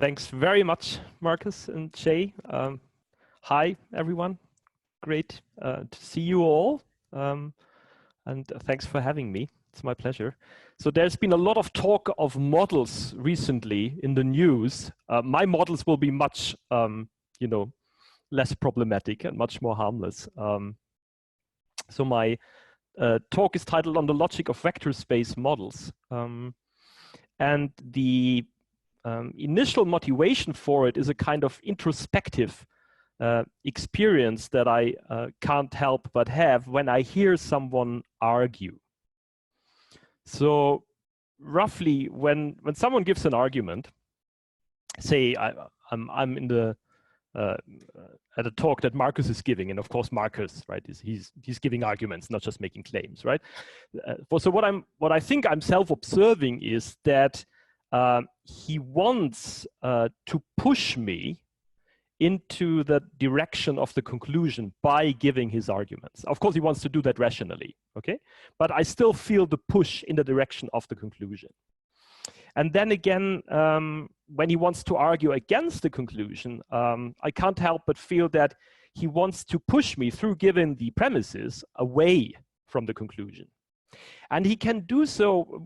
Thanks very much, Marcus and Jay. Hi, everyone. Great to see you all. And thanks for having me. It's my pleasure. So there's been a lot of talk of models recently in the news. My models will be much, less problematic and much more harmless. So my talk is titled "On the Logic of Vector Space Models." And the initial motivation for it is a kind of introspective experience that I can't help but have when I hear someone argue. So roughly, when someone gives an argument, say I'm in the at a talk that Marcus is giving, and of course Marcus, right, he's giving arguments, not just making claims, right? So what I think I'm self-observing is that he wants to push me into the direction of the conclusion by giving his arguments. Of course, he wants to do that rationally, okay? But I still feel the push in the direction of the conclusion. And then again, when he wants to argue against the conclusion, I can't help but feel that he wants to push me through giving the premises away from the conclusion. And he can do so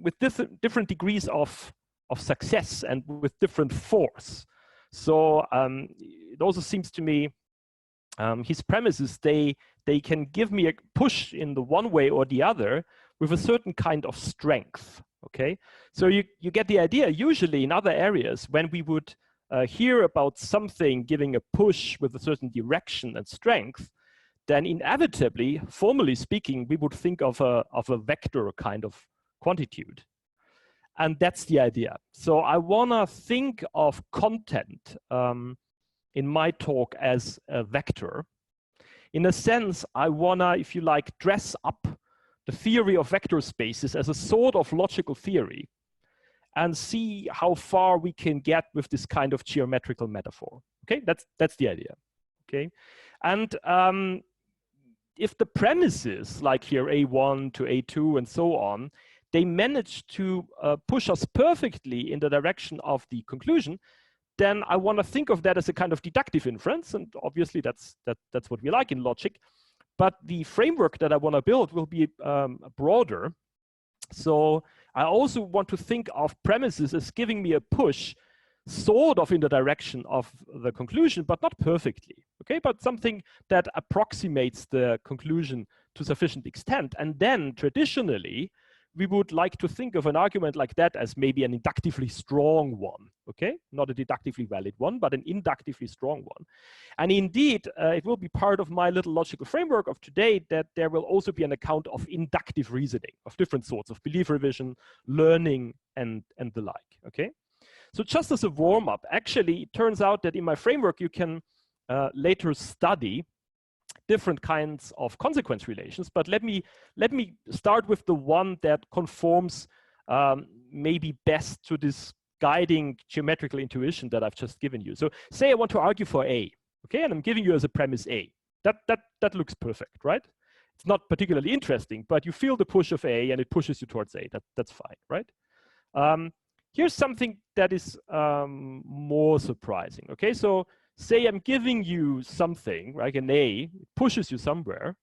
with different degrees of success and with different force. So it also seems to me his premises, they can give me a push in the one way or the other with a certain kind of strength, okay? So you get the idea. Usually in other areas, when we would hear about something giving a push with a certain direction and strength, then inevitably, formally speaking, we would think of a vector kind of quantitude. And that's the idea. So I wanna think of content in my talk as a vector. In a sense, I wanna, if you like, dress up the theory of vector spaces as a sort of logical theory and see how far we can get with this kind of geometrical metaphor. Okay, that's the idea. Okay, and if the premises, like here A1 to A2 and so on, they manage to push us perfectly in the direction of the conclusion, then I want to think of that as a kind of deductive inference, and obviously that's what we like in logic. But the framework that I want to build will be broader. So I also want to think of premises as giving me a push, sort of in the direction of the conclusion, but not perfectly, okay? But something that approximates the conclusion to sufficient extent. And then traditionally, we would like to think of an argument like that as maybe an inductively strong one, okay? Not a deductively valid one, but an inductively strong one. And indeed, it will be part of my little logical framework of today that there will also be an account of inductive reasoning of different sorts of belief revision, learning, and the like, okay? So just as a warm-up, actually, it turns out that in my framework, you can later study different kinds of consequence relations, but let me start with the one that conforms maybe best to this guiding geometrical intuition that I've just given you. So say I want to argue for A, okay, and I'm giving you as a premise A. That looks perfect, right? It's not particularly interesting, but you feel the push of A and it pushes you towards A. That's fine, right? Here's something that is more surprising, okay? So say I'm giving you something, like an A, it pushes you somewhere,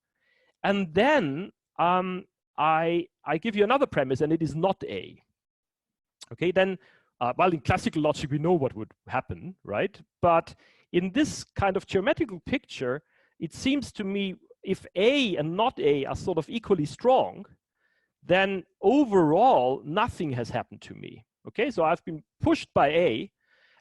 and then I give you another premise and it is not A. Okay, then, well, in classical logic, we know what would happen, right? But in this kind of geometrical picture, it seems to me if A and not A are sort of equally strong, then overall, nothing has happened to me. Okay, so I've been pushed by A,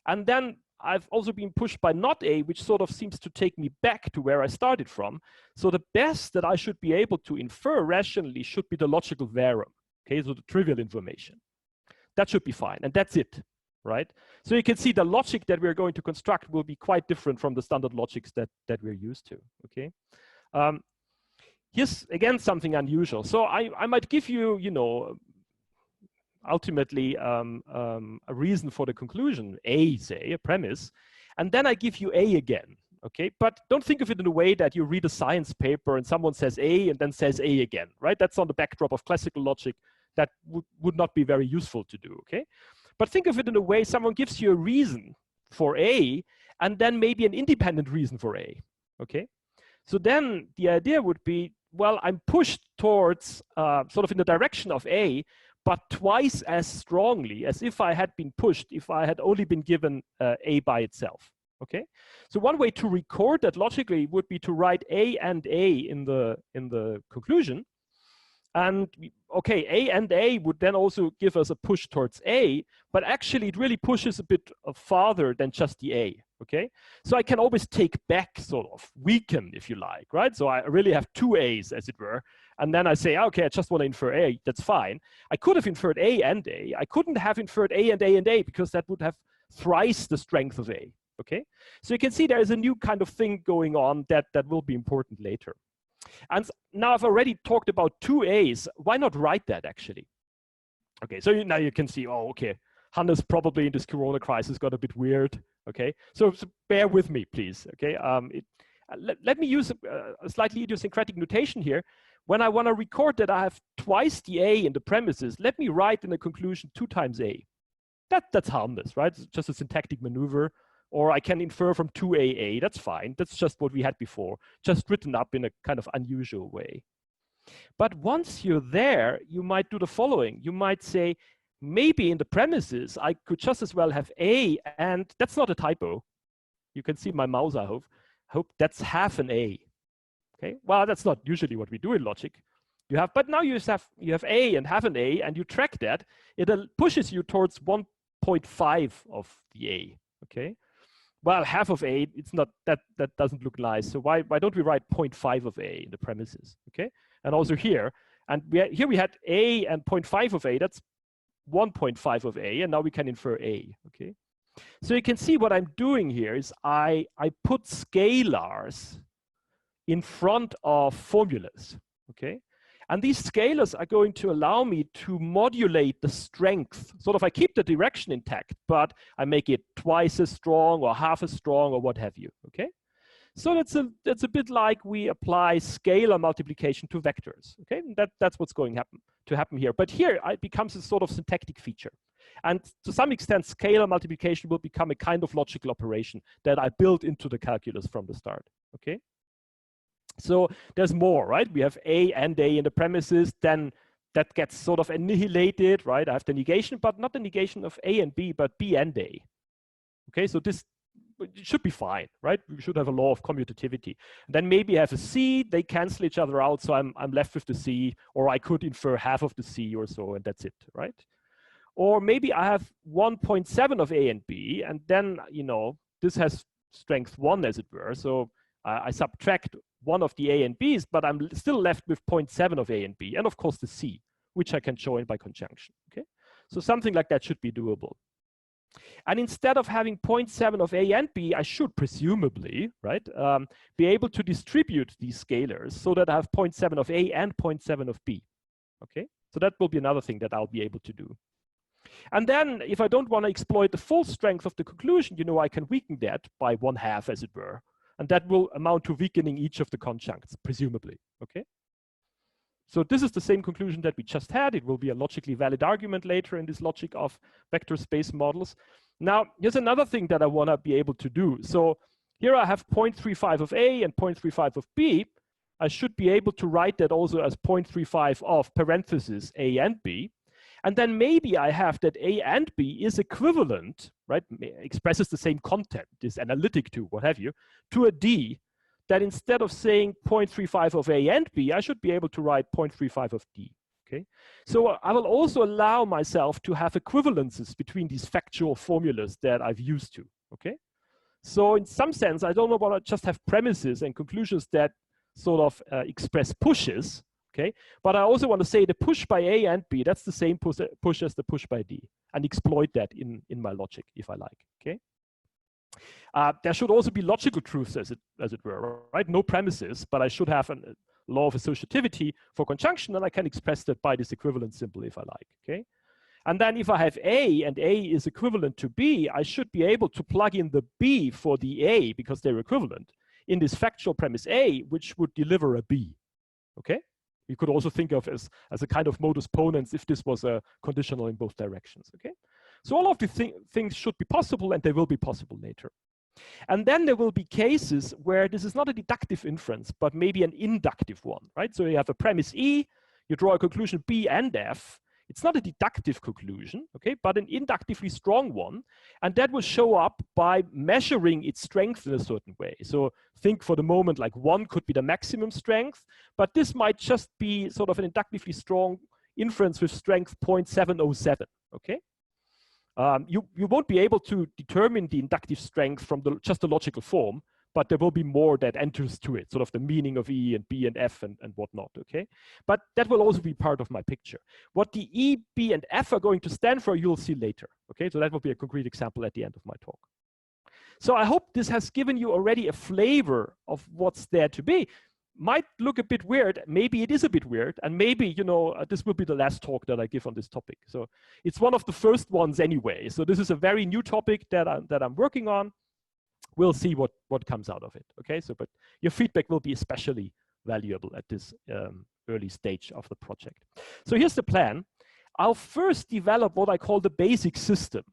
and then I've also been pushed by not A, which sort of seems to take me back to where I started from. So the best that I should be able to infer rationally should be the logical verum, okay, so the trivial information. That should be fine, and that's it, right? So you can see the logic that we're going to construct will be quite different from the standard logics that we're used to, okay? Here's, again, something unusual. So I might give you, you know, ultimately a reason for the conclusion, A, say, a premise, and then I give you A again, okay? But don't think of it in a way that you read a science paper and someone says A and then says A again, right? That's on the backdrop of classical logic. that would not be very useful to do, okay? But think of it in a way, someone gives you a reason for A, and then maybe an independent reason for A, okay? So then the idea would be, well, I'm pushed towards sort of in the direction of A, but twice as strongly as if I had been pushed, if I had only been given A by itself, okay? So one way to record that logically would be to write A and A in the conclusion. And okay, A and A would then also give us a push towards A, but actually it really pushes a bit farther than just the A, okay? So I can always take back, sort of weaken, if you like, right? So I really have two A's, as it were, and then I say, okay, I just want to infer A, that's fine. I could have inferred A and A. I couldn't have inferred A and A and A because that would have thrice the strength of A, okay? So you can see there is a new kind of thing going on that will be important later. And now I've already talked about two A's. Why not write that actually? Okay, so now you can see, oh, okay, Hannes probably in this Corona crisis got a bit weird. Okay, so bear with me, please. Okay, let me use a slightly idiosyncratic notation here. When I want to record that I have twice the A in the premises, let me write in the conclusion 2 times A. That's harmless, right? It's just a syntactic maneuver. Or I can infer from 2AA, that's fine. That's just what we had before, just written up in a kind of unusual way. But once you're there, you might do the following. You might say, maybe in the premises, I could just as well have A, and that's not a typo. You can see my mouse, I hope that's half an A. Okay, well, that's not usually what we do in logic. But now you have A and half an A, and you track that. It pushes you towards 1.5 of the A, okay? Well, half of A, it's not, that doesn't look nice. So why don't we write 0.5 of A in the premises, okay? And also here, and here we had A and 0.5 of A, that's 1.5 of A, and now we can infer A, okay? So you can see what I'm doing here is I put scalars in front of formulas, okay? And these scalars are going to allow me to modulate the strength. Sort of I keep the direction intact, but I make it twice as strong or half as strong or what have you, okay? So that's a bit like we apply scalar multiplication to vectors, okay? That's what's going to happen here. But here it becomes a sort of syntactic feature. And to some extent, scalar multiplication will become a kind of logical operation that I built into the calculus from the start, okay? So there's more, right? We have A and A in the premises, then that gets sort of annihilated, right? I have the negation, but not the negation of A and B, but B and A. Okay, so this it should be fine, right? We should have a law of commutativity. And then maybe I have a C, they cancel each other out, so I'm left with the C, or I could infer half of the C or so, and that's it, right? Or maybe I have 1.7 of A and B, and then, you know, this has strength 1, as it were, so I subtract one of the A and B's, but I'm still left with 0.7 of A and B, and of course the C, which I can join by conjunction, okay? So something like that should be doable. And instead of having 0.7 of A and B, I should presumably, right, be able to distribute these scalars so that I have 0.7 of A and 0.7 of B, okay? So that will be another thing that I'll be able to do. And then if I don't want to exploit the full strength of the conclusion, you know, I can weaken that by 1/2, as it were. And that will amount to weakening each of the conjuncts, presumably, okay? So this is the same conclusion that we just had. It will be a logically valid argument later in this logic of vector space models. Now, here's another thing that I want to be able to do. So here I have 0.35 of A and 0.35 of B. I should be able to write that also as 0.35 of parentheses A and B. And then maybe I have that A and B is equivalent, right, expresses the same content, is analytic to, what have you, to a D, that instead of saying 0.35 of A and B, I should be able to write 0.35 of D, okay? So I will also allow myself to have equivalences between these factual formulas that I've used to, okay? So in some sense, I don't want to just have premises and conclusions that sort of express pushes, okay, but I also want to say the push by A and B, that's the same push as the push by D, and exploit that in my logic, if I like, okay? There should also be logical truths, as it were, right? No premises, but I should have a law of associativity for conjunction, and I can express that by this equivalence symbol, if I like, okay? And then if I have A and A is equivalent to B, I should be able to plug in the B for the A, because they're equivalent, in this factual premise A, which would deliver a B, okay? You could also think of as a kind of modus ponens if this was a conditional in both directions, okay? So all of these things should be possible, and they will be possible later. And then there will be cases where this is not a deductive inference, but maybe an inductive one, right? So you have a premise E, you draw a conclusion B and F. It's not a deductive conclusion, okay, but an inductively strong one. And that will show up by measuring its strength in a certain way. So think for the moment like 1 could be the maximum strength, but this might just be sort of an inductively strong inference with strength 0.707, okay? You won't be able to determine the inductive strength from just the logical form, but there will be more that enters to it, sort of the meaning of E and B and F and whatnot, okay? But that will also be part of my picture. What the E, B, and F are going to stand for, you'll see later, okay? So that will be a concrete example at the end of my talk. So I hope this has given you already a flavor of what's there to be. Might look a bit weird, maybe it is a bit weird, and maybe, you know, this will be the last talk that I give on this topic. So it's one of the first ones anyway. So this is a very new topic that I'm working on. We'll see what comes out of it, okay? So, but your feedback will be especially valuable at this early stage of the project. So here's the plan. I'll first develop what I call the basic system,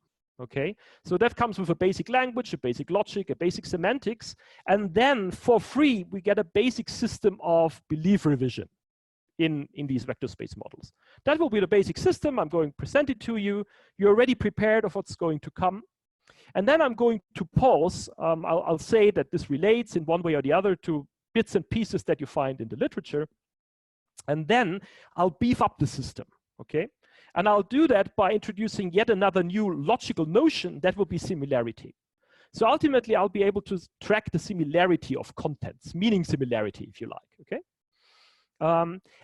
okay? So that comes with a basic language, a basic logic, a basic semantics, and then for free, we get a basic system of belief revision in these vector space models. That will be the basic system. I'm going to present it to you. You're already prepared of what's going to come. And then I'm going to pause. I'll say that this relates in one way or the other to bits and pieces that you find in the literature. And then I'll beef up the system, okay? And I'll do that by introducing yet another new logical notion that will be similarity. So ultimately, I'll be able to track the similarity of contents, meaning similarity, if you like, okay?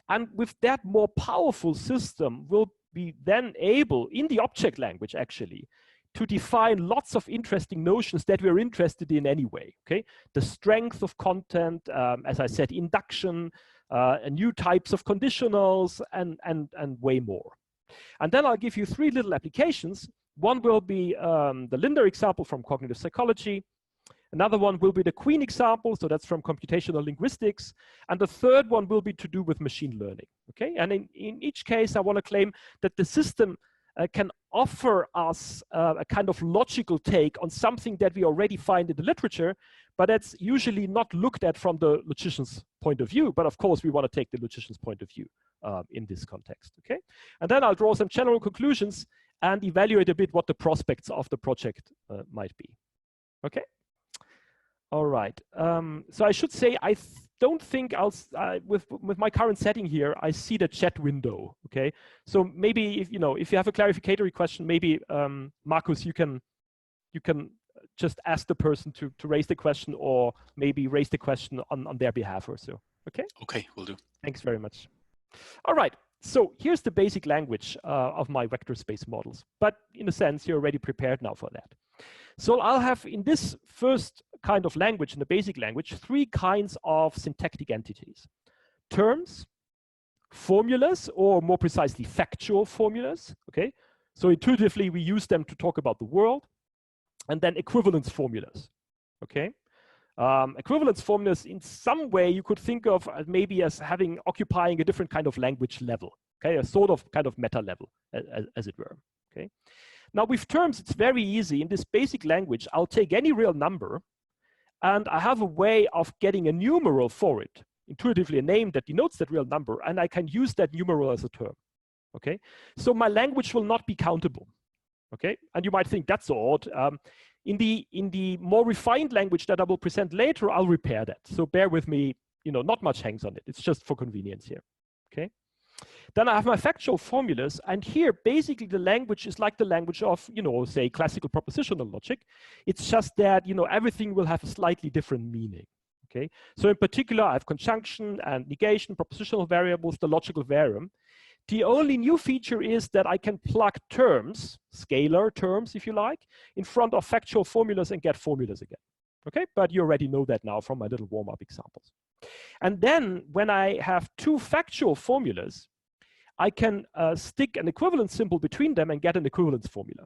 And with that more powerful system, we'll be then able, in the object language actually, to define lots of interesting notions that we're interested in anyway, okay? The strength of content, as I said, induction, new types of conditionals, and way more. And then I'll give you 3 little applications. One will be the Linder example from cognitive psychology. Another one will be the Queen example, so that's from computational linguistics. And the third one will be to do with machine learning, okay? And in each case, I want to claim that the system can offer us a kind of logical take on something that we already find in the literature, but that's usually not looked at from the logician's point of view. But of course, we want to take the logician's point of view in this context, okay? And then I'll draw some general conclusions and evaluate a bit what the prospects of the project might be, okay? All right, so I should say, I don't think with my current setting here, I see the chat window, okay? So maybe if you have a clarificatory question, maybe Markus, you can just ask the person to raise the question, or maybe raise the question on their behalf or so, okay? Okay, will do. Thanks very much. All right, so here's the basic language of my vector space models, but in a sense, you're already prepared now for that. So I'll have, in this first kind of language, in the basic language, 3 kinds of syntactic entities. Terms, formulas, or more precisely, factual formulas, okay? So intuitively, we use them to talk about the world. And then equivalence formulas, okay? Equivalence formulas, in some way, you could think of maybe as occupying a different kind of language level, okay? A sort of kind of meta level, as it were, okay? Now with terms, it's very easy. In this basic language, I'll take any real number, and I have a way of getting a numeral for it, intuitively a name that denotes that real number, and I can use that numeral as a term, okay? So my language will not be countable, okay? And you might think that's odd. In the more refined language that I will present later, I'll repair that. So bear with me, not much hangs on it. It's just for convenience here, okay? Then I have my factual formulas, and here basically the language is like the language of, say classical propositional logic. It's just that, everything will have a slightly different meaning, okay? So in particular, I have conjunction and negation, propositional variables, the logical varium. The only new feature is that I can plug terms, scalar terms, if you like, in front of factual formulas and get formulas again, okay? But you already know that now from my little warm-up examples. And then when I have 2 factual formulas, I can stick an equivalence symbol between them and get an equivalence formula.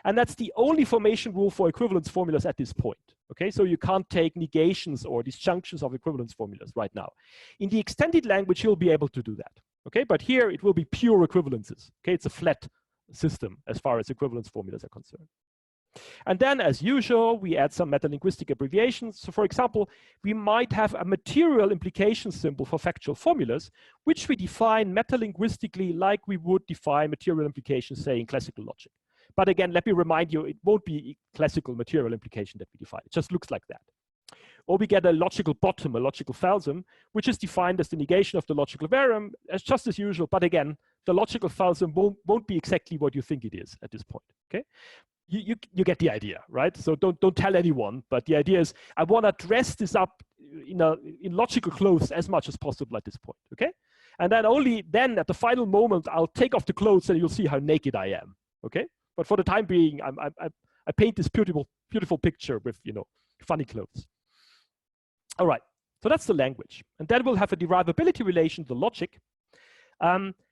And that's the only formation rule for equivalence formulas at this point. Okay, so you can't take negations or disjunctions of equivalence formulas right now. In the extended language, you'll be able to do that. Okay, but here it will be pure equivalences. Okay, it's a flat system as far as equivalence formulas are concerned. And then, as usual, we add some metalinguistic abbreviations. So, for example, we might have a material implication symbol for factual formulas, which we define metalinguistically like we would define material implications, say, in classical logic. But again, let me remind you, it won't be classical material implication that we define. It just looks like that. Or we get a logical bottom, a logical falsum, which is defined as the negation of the logical verum, as just as usual. But again, the logical falsum won't be exactly what you think it is at this point. Okay, you get the idea, right? So don't tell anyone. But the idea is I want to dress this up in logical clothes as much as possible at this point. Okay, and then only then at the final moment I'll take off the clothes and you'll see how naked I am. Okay. But for the time being, I paint this beautiful picture with, funny clothes. All right, so that's the language. And then we'll have a derivability relation to the logic.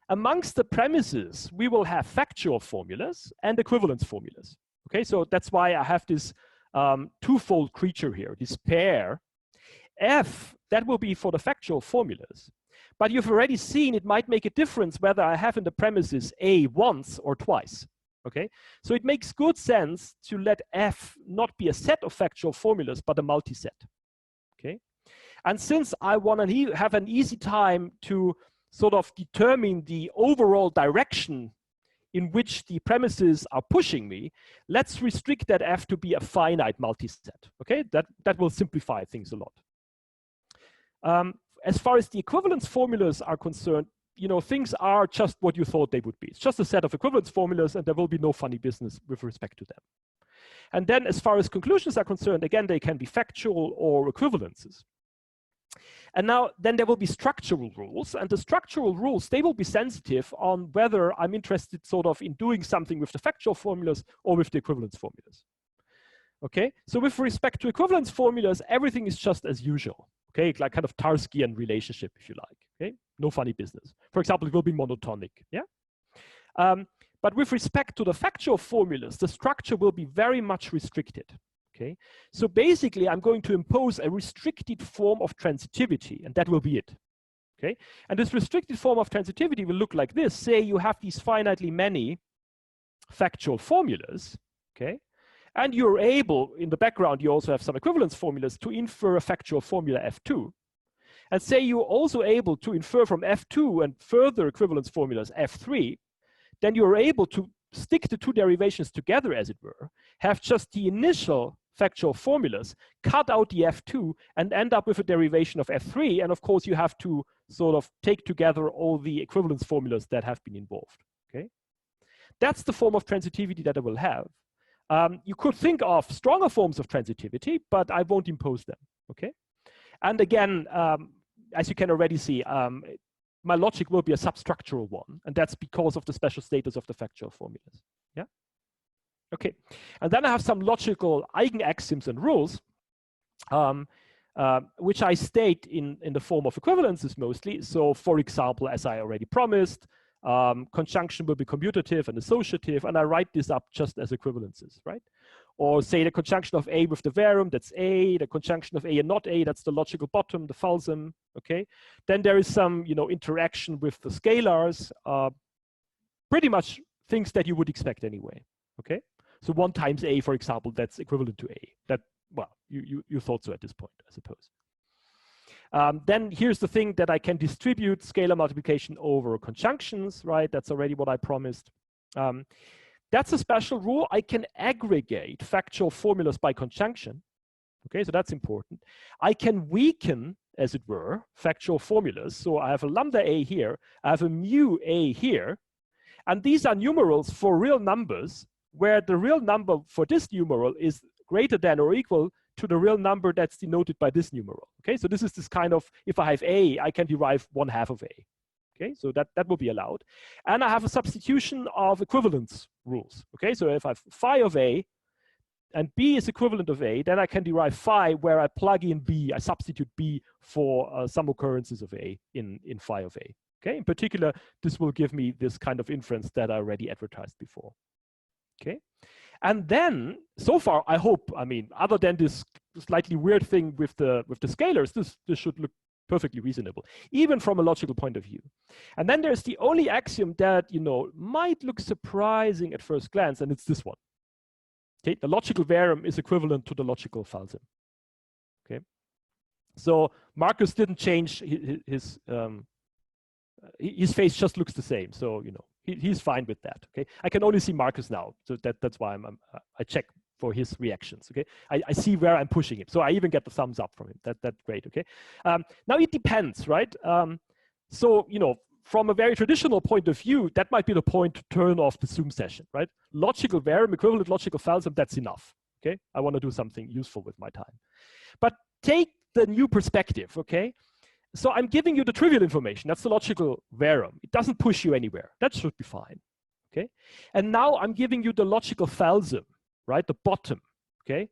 Amongst the premises, we will have factual formulas and equivalence formulas. Okay, so that's why I have this twofold creature here, this pair. F, that will be for the factual formulas. But you've already seen it might make a difference whether I have in the premises A once or twice. Okay, so it makes good sense to let F not be a set of factual formulas, but a multiset. Okay, and since I want to have an easy time to sort of determine the overall direction in which the premises are pushing me, let's restrict that F to be a finite multiset. Okay, that will simplify things a lot. As far as the equivalence formulas are concerned, things are just what you thought they would be. It's just a set of equivalence formulas, and there will be no funny business with respect to them. And then as far as conclusions are concerned, again, they can be factual or equivalences. And now, then there will be structural rules, and the structural rules, they will be sensitive on whether I'm interested sort of in doing something with the factual formulas or with the equivalence formulas. Okay, so with respect to equivalence formulas, everything is just as usual. Okay, like kind of Tarskian relationship, if you like. Okay, no funny business. For example, it will be monotonic. Yeah. But with respect to the factual formulas, the structure will be very much restricted. Okay, so basically, I'm going to impose a restricted form of transitivity, and that will be it. Okay, and this restricted form of transitivity will look like this. Say you have these finitely many factual formulas. Okay. And you're able, in the background, you also have some equivalence formulas to infer a factual formula F2. And say you're also able to infer from F2 and further equivalence formulas F3, then you're able to stick the two derivations together, as it were, have just the initial factual formulas, cut out the F2, and end up with a derivation of F3. And of course, you have to sort of take together all the equivalence formulas that have been involved. Okay, that's the form of transitivity that I will have. You could think of stronger forms of transitivity, but I won't impose them. Okay, and again, as you can already see, my logic will be a substructural one, and that's because of the special status of the factual formulas. Yeah. Okay, and then I have some logical eigenaxioms and rules, which I state in the form of equivalences mostly. So, for example, as I already promised, conjunction will be commutative and associative, and I write this up just as equivalences, right? Or say the conjunction of A with the verum, that's A, the conjunction of A and not A, that's the logical bottom, the falsum, okay? Then there is some, interaction with the scalars, pretty much things that you would expect anyway, okay? So 1 times A, for example, that's equivalent to A. That, well, you thought so at this point, I suppose. Then here's the thing that I can distribute scalar multiplication over conjunctions, right? That's already what I promised. That's a special rule. I can aggregate factual formulas by conjunction. Okay, so that's important. I can weaken, as it were, factual formulas. So I have a lambda A here, I have a mu A here, and these are numerals for real numbers, where the real number for this numeral is greater than or equal to the real number that's denoted by this numeral. Okay, so this is this kind of, if I have A, I can derive 1/2 of A. Okay, so that will be allowed. And I have a substitution of equivalence rules. Okay, so if I have phi of A and B is equivalent of A, then I can derive phi where I plug in B, I substitute B for some occurrences of A in phi of A. Okay, in particular, this will give me this kind of inference that I already advertised before. Okay, And then, so far, I hope, I mean, other than this slightly weird thing with the scalars, this should look perfectly reasonable, even from a logical point of view. And then there's the only axiom that, you know, might look surprising at first glance, and it's this one. Okay, the logical varium is equivalent to the logical falsum. Okay, so Marcus didn't change his face just looks the same. So, you know, he's fine with that. Okay, I can only see Marcus now, so that's why I check for his reactions. Okay, I see where I'm pushing him, so I even get the thumbs up from him. That's great. Okay, now it depends, right? So, you know, from a very traditional point of view, that might be the point to turn off the Zoom session, right? Logical varium, equivalent logical falsum, that's enough. Okay, I want to do something useful with my time. But take the new perspective. Okay, so I'm giving you the trivial information. That's the logical varium. It doesn't push you anywhere. That should be fine. Okay, and now I'm giving you the logical falsum, right? The bottom. Okay,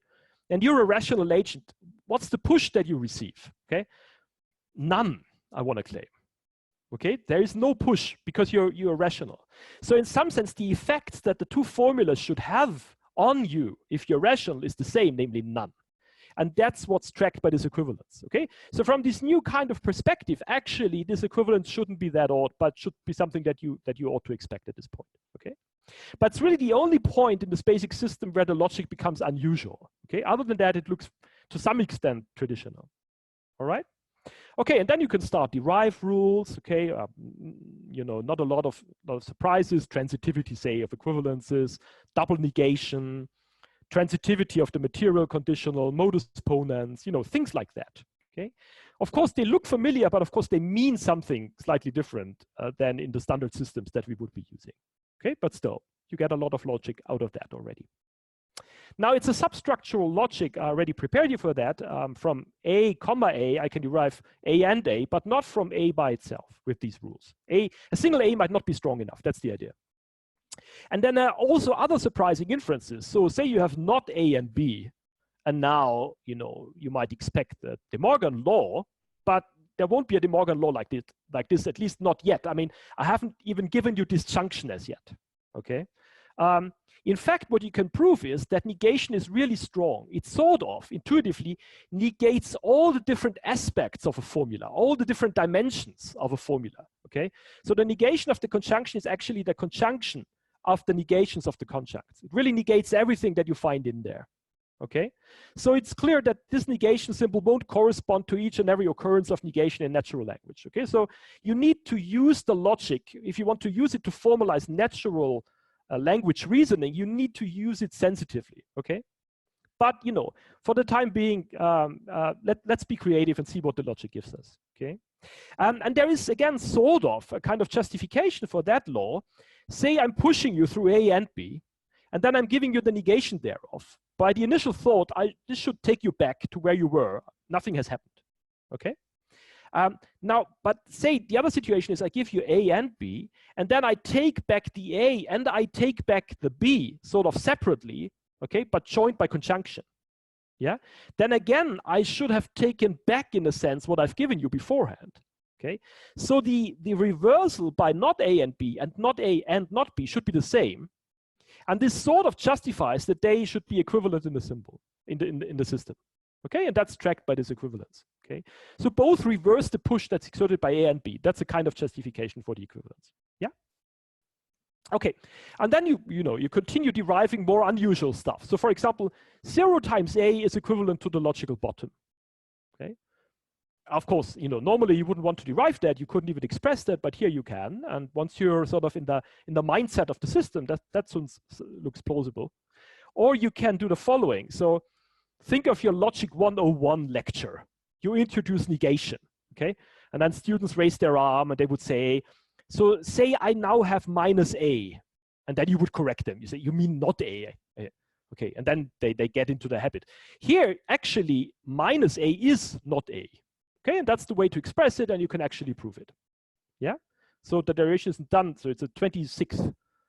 and you're a rational agent. What's the push that you receive? Okay, none, I want to claim. Okay, there is no push because you're rational. So in some sense, the effects that the two formulas should have on you if you're rational is the same, namely none. And that's what's tracked by this equivalence. Okay, so from this new kind of perspective, actually this equivalence shouldn't be that odd, but should be something that you ought to expect at this point. Okay, but it's really the only point in this basic system where the logic becomes unusual. Okay, other than that, it looks to some extent traditional. All right. Okay, and then you can start derived rules. Okay, you know, not a lot of surprises. Transitivity, say, of equivalences, double negation, transitivity of the material conditional, modus ponens, you know, things like that. Okay, of course they look familiar, but of course they mean something slightly different than in the standard systems that we would be using. Okay, but still, you get a lot of logic out of that already. Now it's a substructural logic. I already prepared you for that. From A, comma A, I can derive A and A, but not from A by itself with these rules. A single A might not be strong enough. That's the idea. And then also other surprising inferences. So say you have not A and B, and now, you know, you might expect the De Morgan law, but there won't be a De Morgan law like this, at least not yet. I mean, I haven't even given you disjunction as yet. Okay. In fact, what you can prove is that negation is really strong. It sort of intuitively negates all the different aspects of a formula, all the different dimensions of a formula. Okay, so the negation of the conjunction is actually the conjunction of the negations of the conjuncts. It really negates everything that you find in there. Okay, so it's clear that this negation symbol won't correspond to each and every occurrence of negation in natural language. Okay, so you need to use the logic if you want to use it to formalize natural language reasoning. You need to use it sensitively. Okay, but you know, for the time being, let's be creative and see what the logic gives us. Okay, and there is again sort of a kind of justification for that law. Say I'm pushing you through A and B, and then I'm giving you the negation thereof. By the initial thought, this should take you back to where you were. Nothing has happened. Okay. Now, but say the other situation is I give you A and B, and then I take back the A and I take back the B sort of separately, okay, but joined by conjunction. Yeah. Then again, I should have taken back in a sense what I've given you beforehand. Okay. So the reversal by not A and B and not A and not B should be the same. And this sort of justifies that they should be equivalent in the symbol, in the system. Okay, and that's tracked by this equivalence. Okay, so both reverse the push that's exerted by A and B. That's a kind of justification for the equivalence. Yeah. Okay, and then you continue deriving more unusual stuff. So for example, 0 times A is equivalent to the logical bottom. Okay. Of course, you know, normally you wouldn't want to derive that. You couldn't even express that, but here you can. And once you're sort of in the mindset of the system, that looks plausible. Or you can do the following. So think of your Logic 101 lecture. You introduce negation, okay? And then students raise their arm and they would say, so say I now have minus A. And then you would correct them. You say, you mean not A. Okay, and then they get into the habit. Here, actually, minus A is not A. Okay, and that's the way to express it, and you can actually prove it. Yeah, so the derivation isn't done. So it's a 26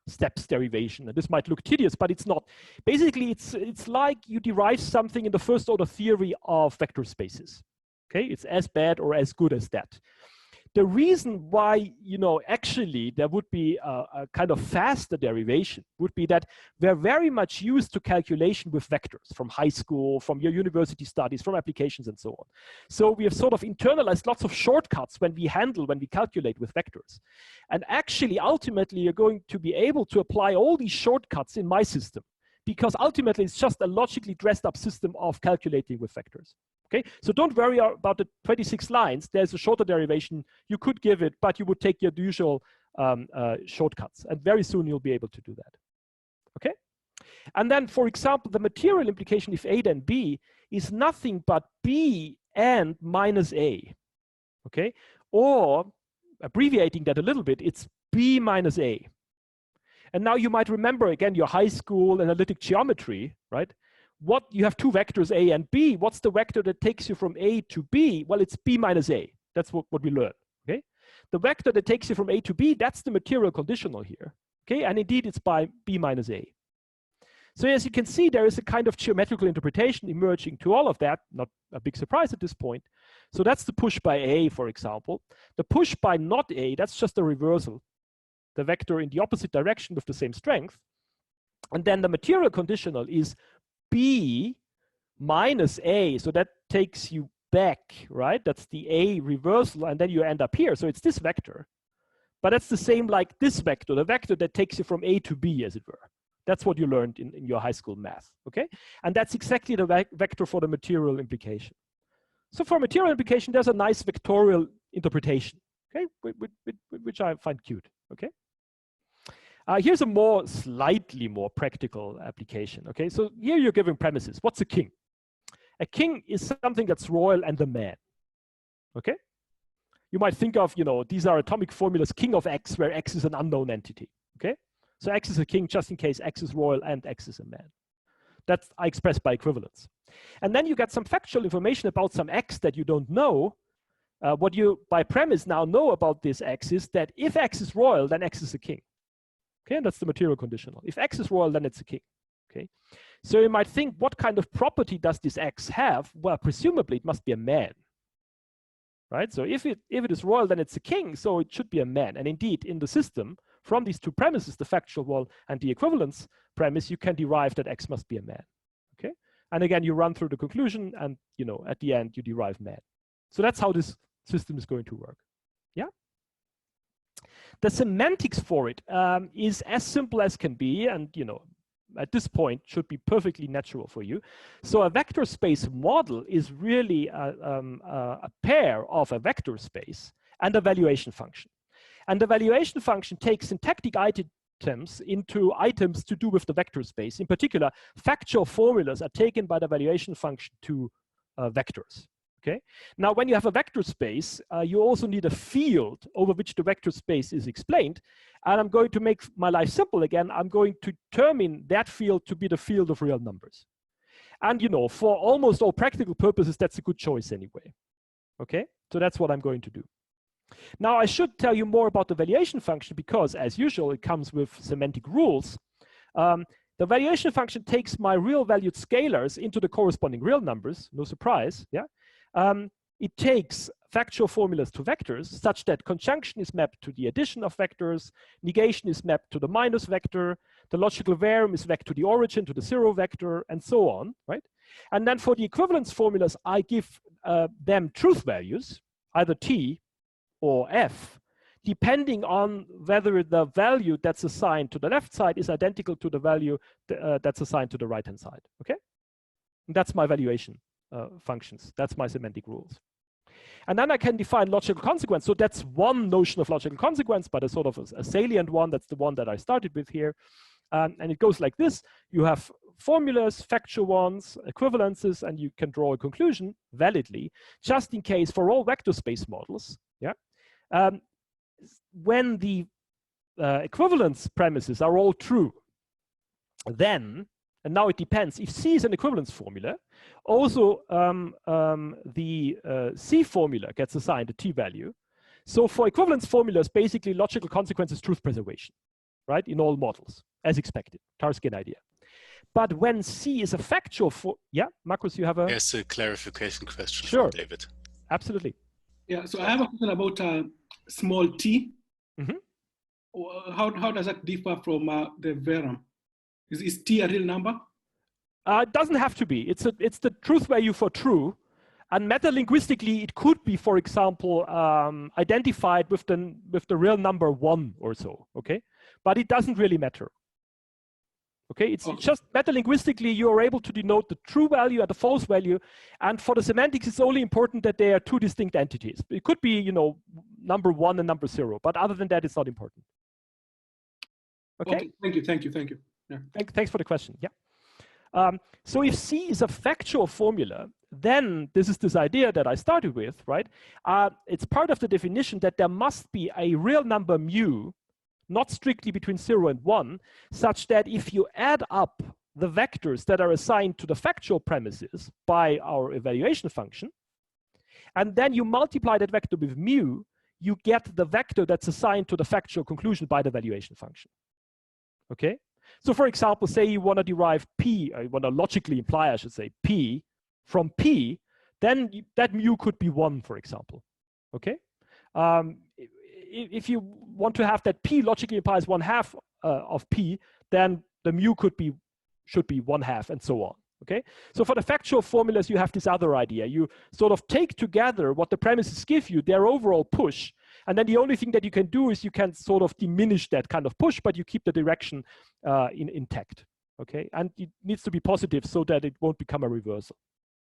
steps derivation, and this might look tedious, but it's not. Basically, it's like you derive something in the first order theory of vector spaces. Okay, it's as bad or as good as that. The reason why, actually there would be a kind of faster derivation would be that we're very much used to calculation with vectors from high school, from your university studies, from applications and so on. So we have sort of internalized lots of shortcuts when we calculate with vectors. And actually, ultimately, you're going to be able to apply all these shortcuts in my system, because ultimately it's just a logically dressed up system of calculating with vectors. Okay, so don't worry about the 26 lines. There's a shorter derivation. You could give it, but you would take your usual shortcuts, and very soon you'll be able to do that. Okay, and then, for example, the material implication if A then B is nothing but B and minus A. Okay, or abbreviating that a little bit, it's B minus A. And now you might remember again your high school analytic geometry, right? What you have two vectors A and B. What's the vector that takes you from A to B? Well, it's B minus A. That's what we learned. Okay, the vector that takes you from A to B, that's the material conditional here. Okay, and indeed it's by B minus A. So as you can see, there is a kind of geometrical interpretation emerging to all of that. Not a big surprise at this point. So that's the push by A, for example. The push by not A, that's just a reversal. The vector in the opposite direction with the same strength. And then the material conditional is B minus A, so that takes you back, right? That's the A reversal, and then you end up here. So it's this vector, but that's the same like this vector, the vector that takes you from A to B, as it were. That's what you learned in your high school math, okay? And that's exactly the vector for the material implication. So for material implication, there's a nice vectorial interpretation, okay? Which I find cute, okay? Here's a slightly more practical application, okay? So here you're giving premises. What's a king? A king is something that's royal and a man, okay? You might think of, these are atomic formulas, king of X, where X is an unknown entity, okay? So X is a king just in case X is royal and X is a man. That's I express by equivalence. And then you get some factual information about some X that you don't know. What you, by premise, now know about this X is that if X is royal, then X is a king. Okay, and that's the material conditional. If X is royal, then it's a king. Okay, so you might think, what kind of property does this X have? Well, presumably it must be a man, right? So if it is royal, then it's a king, so it should be a man. And indeed, in the system, from these two premises, the factual one and the equivalence premise, you can derive that X must be a man. Okay, and again, you run through the conclusion, and at the end, you derive man. So that's how this system is going to work. Yeah. The semantics for it is as simple as can be, and at this point should be perfectly natural for you. So a vector space model is really a pair of a vector space and a valuation function. And the valuation function takes syntactic items into items to do with the vector space. In particular, factual formulas are taken by the valuation function to vectors. Okay. Now, when you have a vector space, you also need a field over which the vector space is explained. And I'm going to make my life simple again. I'm going to determine that field to be the field of real numbers. And for almost all practical purposes, that's a good choice anyway. Okay, so that's what I'm going to do. Now, I should tell you more about the valuation function because, as usual, it comes with semantic rules. The valuation function takes my real valued scalars into the corresponding real numbers. No surprise, yeah. It takes factual formulas to vectors such that conjunction is mapped to the addition of vectors, negation is mapped to the minus vector, the logical varium is mapped to the origin, to the zero vector, and so on, right? And then for the equivalence formulas, I give them truth values, either T or F, depending on whether the value that's assigned to the left side is identical to the value that's assigned to the right-hand side, okay? And that's my valuation functions. That's my semantic rules. And then I can define logical consequence. So that's one notion of logical consequence, but a sort of a salient one. That's the one that I started with here. And it goes like this. You have formulas, factual ones, equivalences, and you can draw a conclusion validly, just in case for all vector space models. Yeah. When the equivalence premises are all true, then, and now it depends, if C is an equivalence formula, also the C formula gets assigned a T value. So for equivalence formulas, basically logical consequence is truth preservation, right? In all models, as expected, Tarskian idea. But when C is a factual yeah, Markus, you have a... Yes, a clarification question sure. from David. Absolutely. Yeah, so I have a question about small t. Mm-hmm. How does that differ from the verum? Is t a real number? It doesn't have to be. It's the truth value for true. And metalinguistically, it could be, for example, identified with the real number 1 or so, okay? But it doesn't really matter. Okay, it's just metalinguistically, you are able to denote the true value and the false value. And for the semantics, it's only important that they are two distinct entities. It could be, you know, number 1 and number 0, but other than that, it's not important. Okay, thank you. Yeah. Thanks for the question, yeah. So if C is a factual formula, then this is this idea that I started with, right? It's part of the definition that there must be a real number mu, not strictly between 0 and 1, such that if you add up the vectors that are assigned to the factual premises by our evaluation function, and then you multiply that vector with mu, you get the vector that's assigned to the factual conclusion by the evaluation function. Okay? So for example, say you want to derive P, or you want to logically imply, I should say, P from P, then that mu could be 1, for example. Okay? If you want to have that P logically implies 1/2 of P, then the mu should be 1/2 and so on. Okay, so for the factual formulas, you have this other idea. You sort of take together what the premises give you, their overall push, and then the only thing that you can do is you can sort of diminish that kind of push, but you keep the direction intact. Okay, and it needs to be positive so that it won't become a reversal.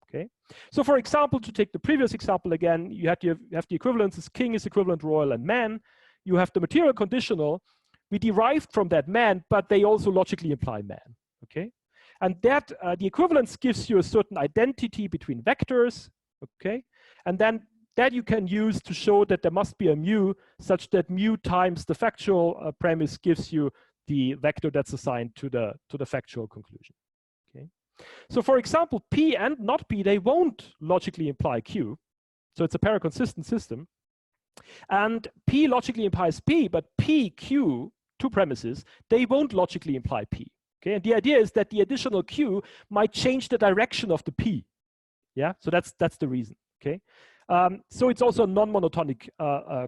Okay, so for example, to take the previous example again, you have the equivalences: king is equivalent royal and man. You have the material conditional. We derived from that man, but they also logically imply man. Okay, and that the equivalence gives you a certain identity between vectors. Okay, and then that you can use to show that there must be a mu, such that mu times the factual premise gives you the vector that's assigned to the factual conclusion. Okay. So for example, P and not P, they won't logically imply Q. So it's a paraconsistent system. And P logically implies P, but P, Q, two premises, they won't logically imply P. Okay, and the idea is that the additional Q might change the direction of the P. Yeah, so that's the reason. Okay, so it's also a non-monotonic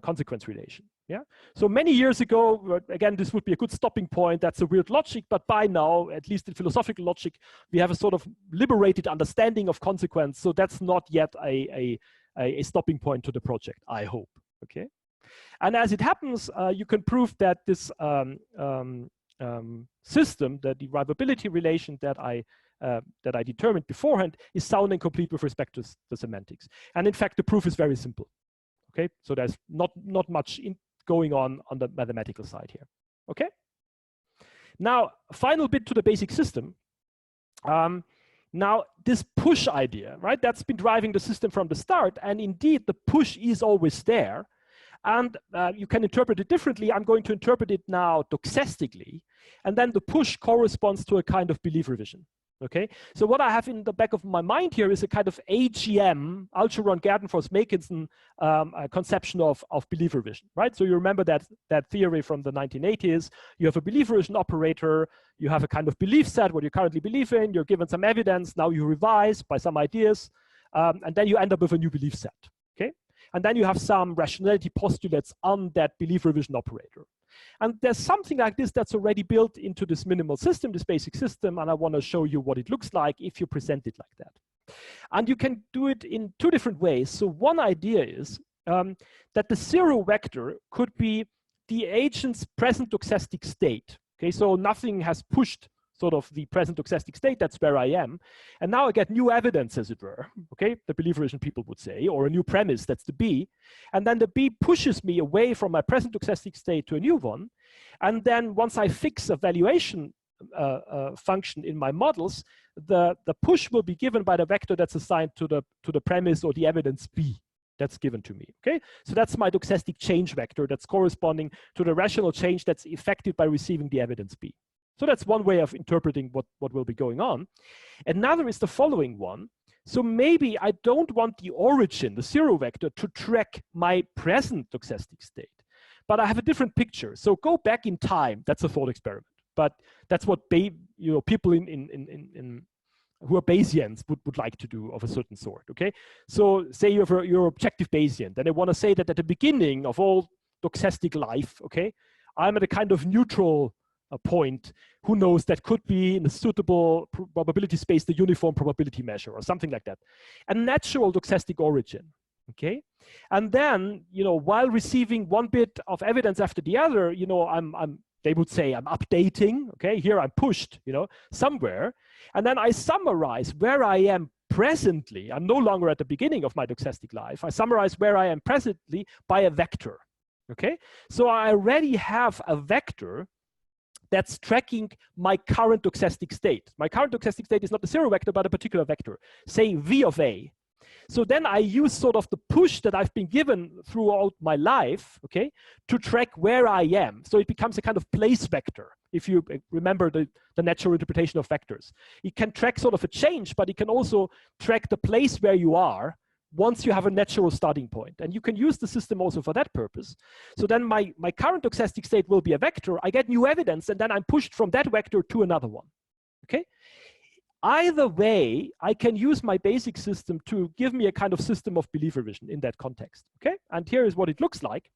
consequence relation. Yeah, so many years ago, again, this would be a good stopping point. That's a weird logic, but by now, at least in philosophical logic, we have a sort of liberated understanding of consequence. So that's not yet a stopping point to the project, I hope. Okay, and as it happens, you can prove that this system, the derivability relation that I determined beforehand, is sound and complete with respect to the semantics. And in fact, the proof is very simple. Okay, so there's not much going on the mathematical side here. Okay. Now, final bit to the basic system. Now, this push idea, right? That's been driving the system from the start, and indeed, the push is always there. And you can interpret it differently. I'm going to interpret it now doxastically, and then the push corresponds to a kind of belief revision. Okay, so what I have in the back of my mind here is a kind of AGM, Algeron, Gerdenfors, Makinson conception of belief revision, right? So you remember that theory from the 1980s. You have a belief revision operator, you have a kind of belief set, what you currently believe in, you're given some evidence, now you revise by some ideas, and then you end up with a new belief set, okay? And then you have some rationality postulates on that belief revision operator. And there's something like this that's already built into this minimal system, this basic system, and I want to show you what it looks like if you present it like that. And you can do it in two different ways. So one idea is that the zero vector could be the agent's present doxastic state. Okay, so nothing has pushed sort of the present doxastic state, that's where I am. And now I get new evidence, as it were, okay, the belief revision people would say, or a new premise, that's the B. And then the B pushes me away from my present doxastic state to a new one. And then once I fix a valuation function in my models, the push will be given by the vector that's assigned to the premise or the evidence B that's given to me, okay? So that's my doxastic change vector that's corresponding to the rational change that's effected by receiving the evidence B. So that's one way of interpreting what will be going on. Another is the following one. So maybe I don't want the origin, the zero vector, to track my present doxastic state, but I have a different picture. So go back in time. That's a thought experiment, but that's what people who are Bayesians would like to do of a certain sort. Okay, so say you're objective Bayesian, then they want to say that at the beginning of all stochastic life, okay? I'm at a kind of neutral point. Who knows, that could be in a suitable probability space, the uniform probability measure or something like that. A natural stochastic origin, okay? And then, you know, while receiving one bit of evidence after the other, you know, they would say I'm updating, okay? Here I'm pushed, you know, somewhere. And then I summarize where I am presently. I'm no longer at the beginning of my stochastic life. I summarize where I am presently by a vector, okay? So I already have a vector that's tracking my current stochastic state. My current stochastic state is not a zero vector, but a particular vector, say V of A. So then I use sort of the push that I've been given throughout my life, okay, to track where I am. So it becomes a kind of place vector, if you remember the natural interpretation of vectors. It can track sort of a change, but it can also track the place where you are once you have a natural starting point. And you can use the system also for that purpose. So then my current stochastic state will be a vector. I get new evidence, and then I'm pushed from that vector to another one, okay? Either way, I can use my basic system to give me a kind of system of belief revision in that context, okay? And here is what it looks like.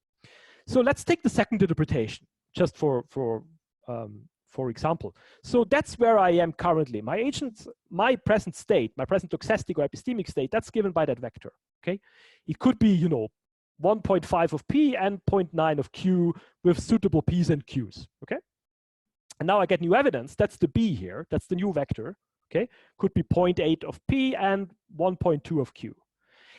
So let's take the second interpretation, just for example. So that's where I am currently. My present state, my present stochastic or epistemic state, that's given by that vector, okay? It could be, you know, 1.5 of P and 0.9 of Q with suitable P's and Q's, okay? And now I get new evidence. That's the B here. That's the new vector. Okay, could be 0.8 of P and 1.2 of Q.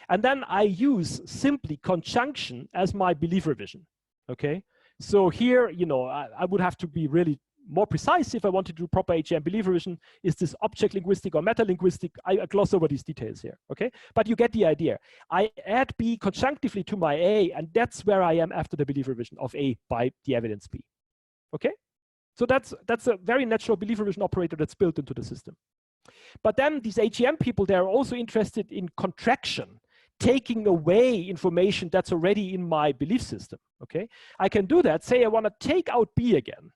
And then I use simply conjunction as my belief revision, okay? So here, you know, I would have to be really more precise if I wanted to do proper HM belief revision. Is this object linguistic or meta-linguistic? I gloss over these details here, okay? But you get the idea. I add B conjunctively to my A, and that's where I am after the belief revision of A by the evidence B, okay? So that's a very natural belief revision operator that's built into the system. But then these AGM people, they're also interested in contraction, taking away information that's already in my belief system, okay? I can do that. Say I want to take out B again.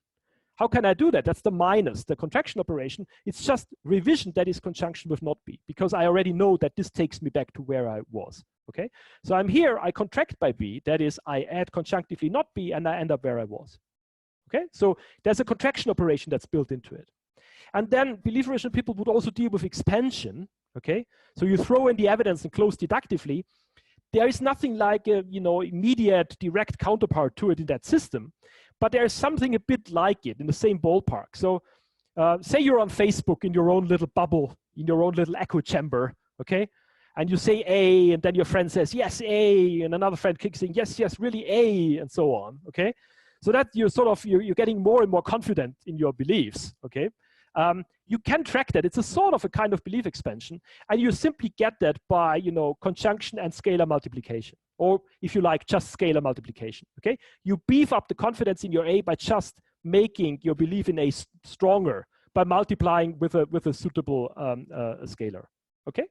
How can I do that? That's the minus, the contraction operation. It's just revision that is conjunction with not B, because I already know that this takes me back to where I was, okay? So I'm here, I contract by B, that is, I add conjunctively not B, and I end up where I was, okay? So there's a contraction operation that's built into it. And then belief revision people would also deal with expansion, okay? So you throw in the evidence and close deductively. There is nothing like a, you know, immediate direct counterpart to it in that system, but there is something a bit like it in the same ballpark. So say you're on Facebook in your own little bubble, in your own little echo chamber, okay? And you say A, and then your friend says, yes, A, and another friend kicks in, yes, yes, really A, and so on, okay? So that you're sort of, you're getting more and more confident in your beliefs, okay? You can track that. It's a sort of a kind of belief expansion, and you simply get that by, you know, conjunction and scalar multiplication, or if you like, just scalar multiplication, okay? You beef up the confidence in your A by just making your belief in A stronger by multiplying with a suitable scalar, okay?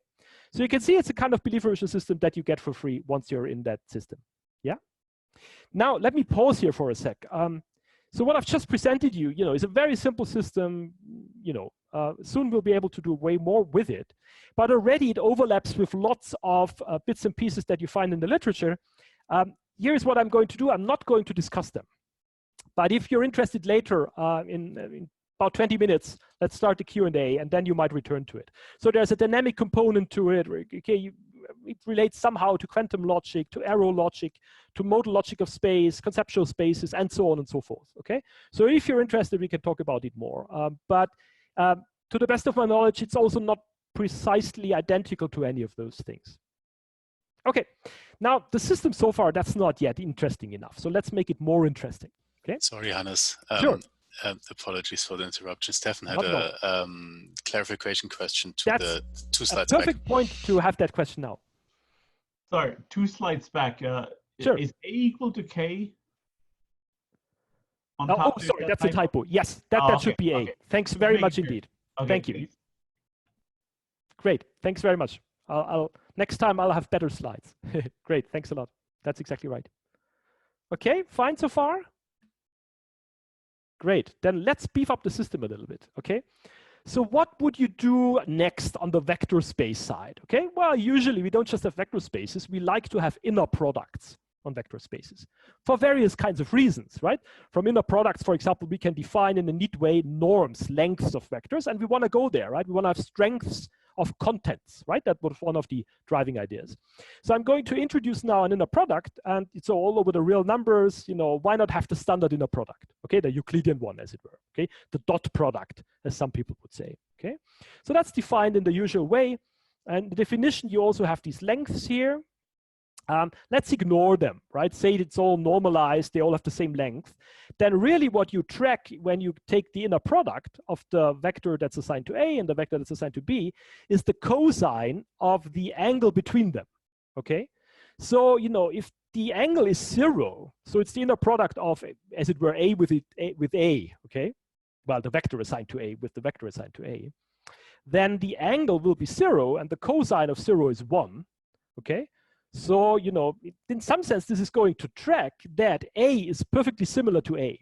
So you can see it's a kind of belief revision system that you get for free once you're in that system, yeah? Now, let me pause here for a sec. So what I've just presented you, you know, is a very simple system. You know, soon we'll be able to do way more with it, but already it overlaps with lots of bits and pieces that you find in the literature. Here's what I'm going to do. I'm not going to discuss them, but if you're interested later, in about 20 minutes, let's start the Q&A, and then you might return to it. So there's a dynamic component to it. Okay, it relates somehow to quantum logic, to arrow logic, to modal logic of space, conceptual spaces, and so on and so forth, okay? So if you're interested, we can talk about it more. But to the best of my knowledge, it's also not precisely identical to any of those things. Okay, now the system so far, that's not yet interesting enough. So let's make it more interesting, okay? Sorry, Hannes. Sure. Apologies for the interruption. Stefan had a clarification question to the 2 slides back. Perfect point to have that question now. Sorry, 2 slides back. Sure. Is A equal to K? On oh, sorry, that's a typo. Yes, that should be A. Okay. Thanks very much indeed. Okay, thank you. Please. Great, thanks very much. Next time I'll have better slides. Great, thanks a lot. That's exactly right. Okay, fine so far? Great, then let's beef up the system a little bit, okay? So what would you do next on the vector space side, okay? Well, usually we don't just have vector spaces, we like to have inner products, on vector spaces for various kinds of reasons, right? From inner products, for example, we can define in a neat way norms, lengths of vectors, and we want to go there, right? We want to have strengths of contents, right? That was one of the driving ideas. So I'm going to introduce now an inner product, and it's all over the real numbers. You know, why not have the standard inner product? Okay, the Euclidean one, as it were. Okay, the dot product, as some people would say. Okay, so that's defined in the usual way. And the definition, you also have these lengths here. Let's ignore them, right? Say it's all normalized, they all have the same length. Then really what you track when you take the inner product of the vector that's assigned to A and the vector that's assigned to B is the cosine of the angle between them, okay? So, you know, if the angle is 0, so it's the inner product of, as it were, A with A, okay? Well, the vector assigned to A with the vector assigned to A. Then the angle will be 0 and the cosine of 0 is 1, okay? So, you know, in some sense, this is going to track that A is perfectly similar to A,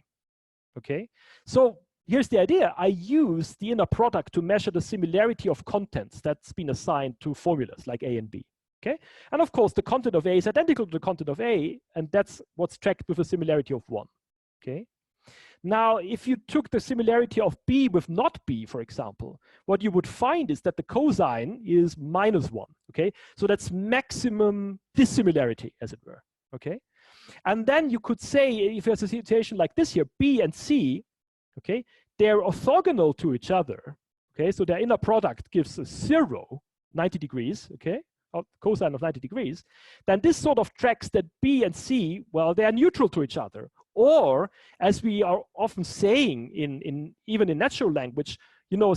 okay? So here's the idea. I use the inner product to measure the similarity of contents that's been assigned to formulas like A and B, okay? And of course, the content of A is identical to the content of A, and that's what's tracked with a similarity of 1, okay? Now, if you took the similarity of B with not B, for example, what you would find is that the cosine is -1, okay? So that's maximum dissimilarity, as it were, okay? And then you could say, if there's a situation like this here, B and C, okay, they're orthogonal to each other, okay? So their inner product gives a 0, 90 degrees, okay? Cosine of 90 degrees, then this sort of tracks that B and C, well, they are neutral to each other. Or, as we are often saying even in natural language, you know,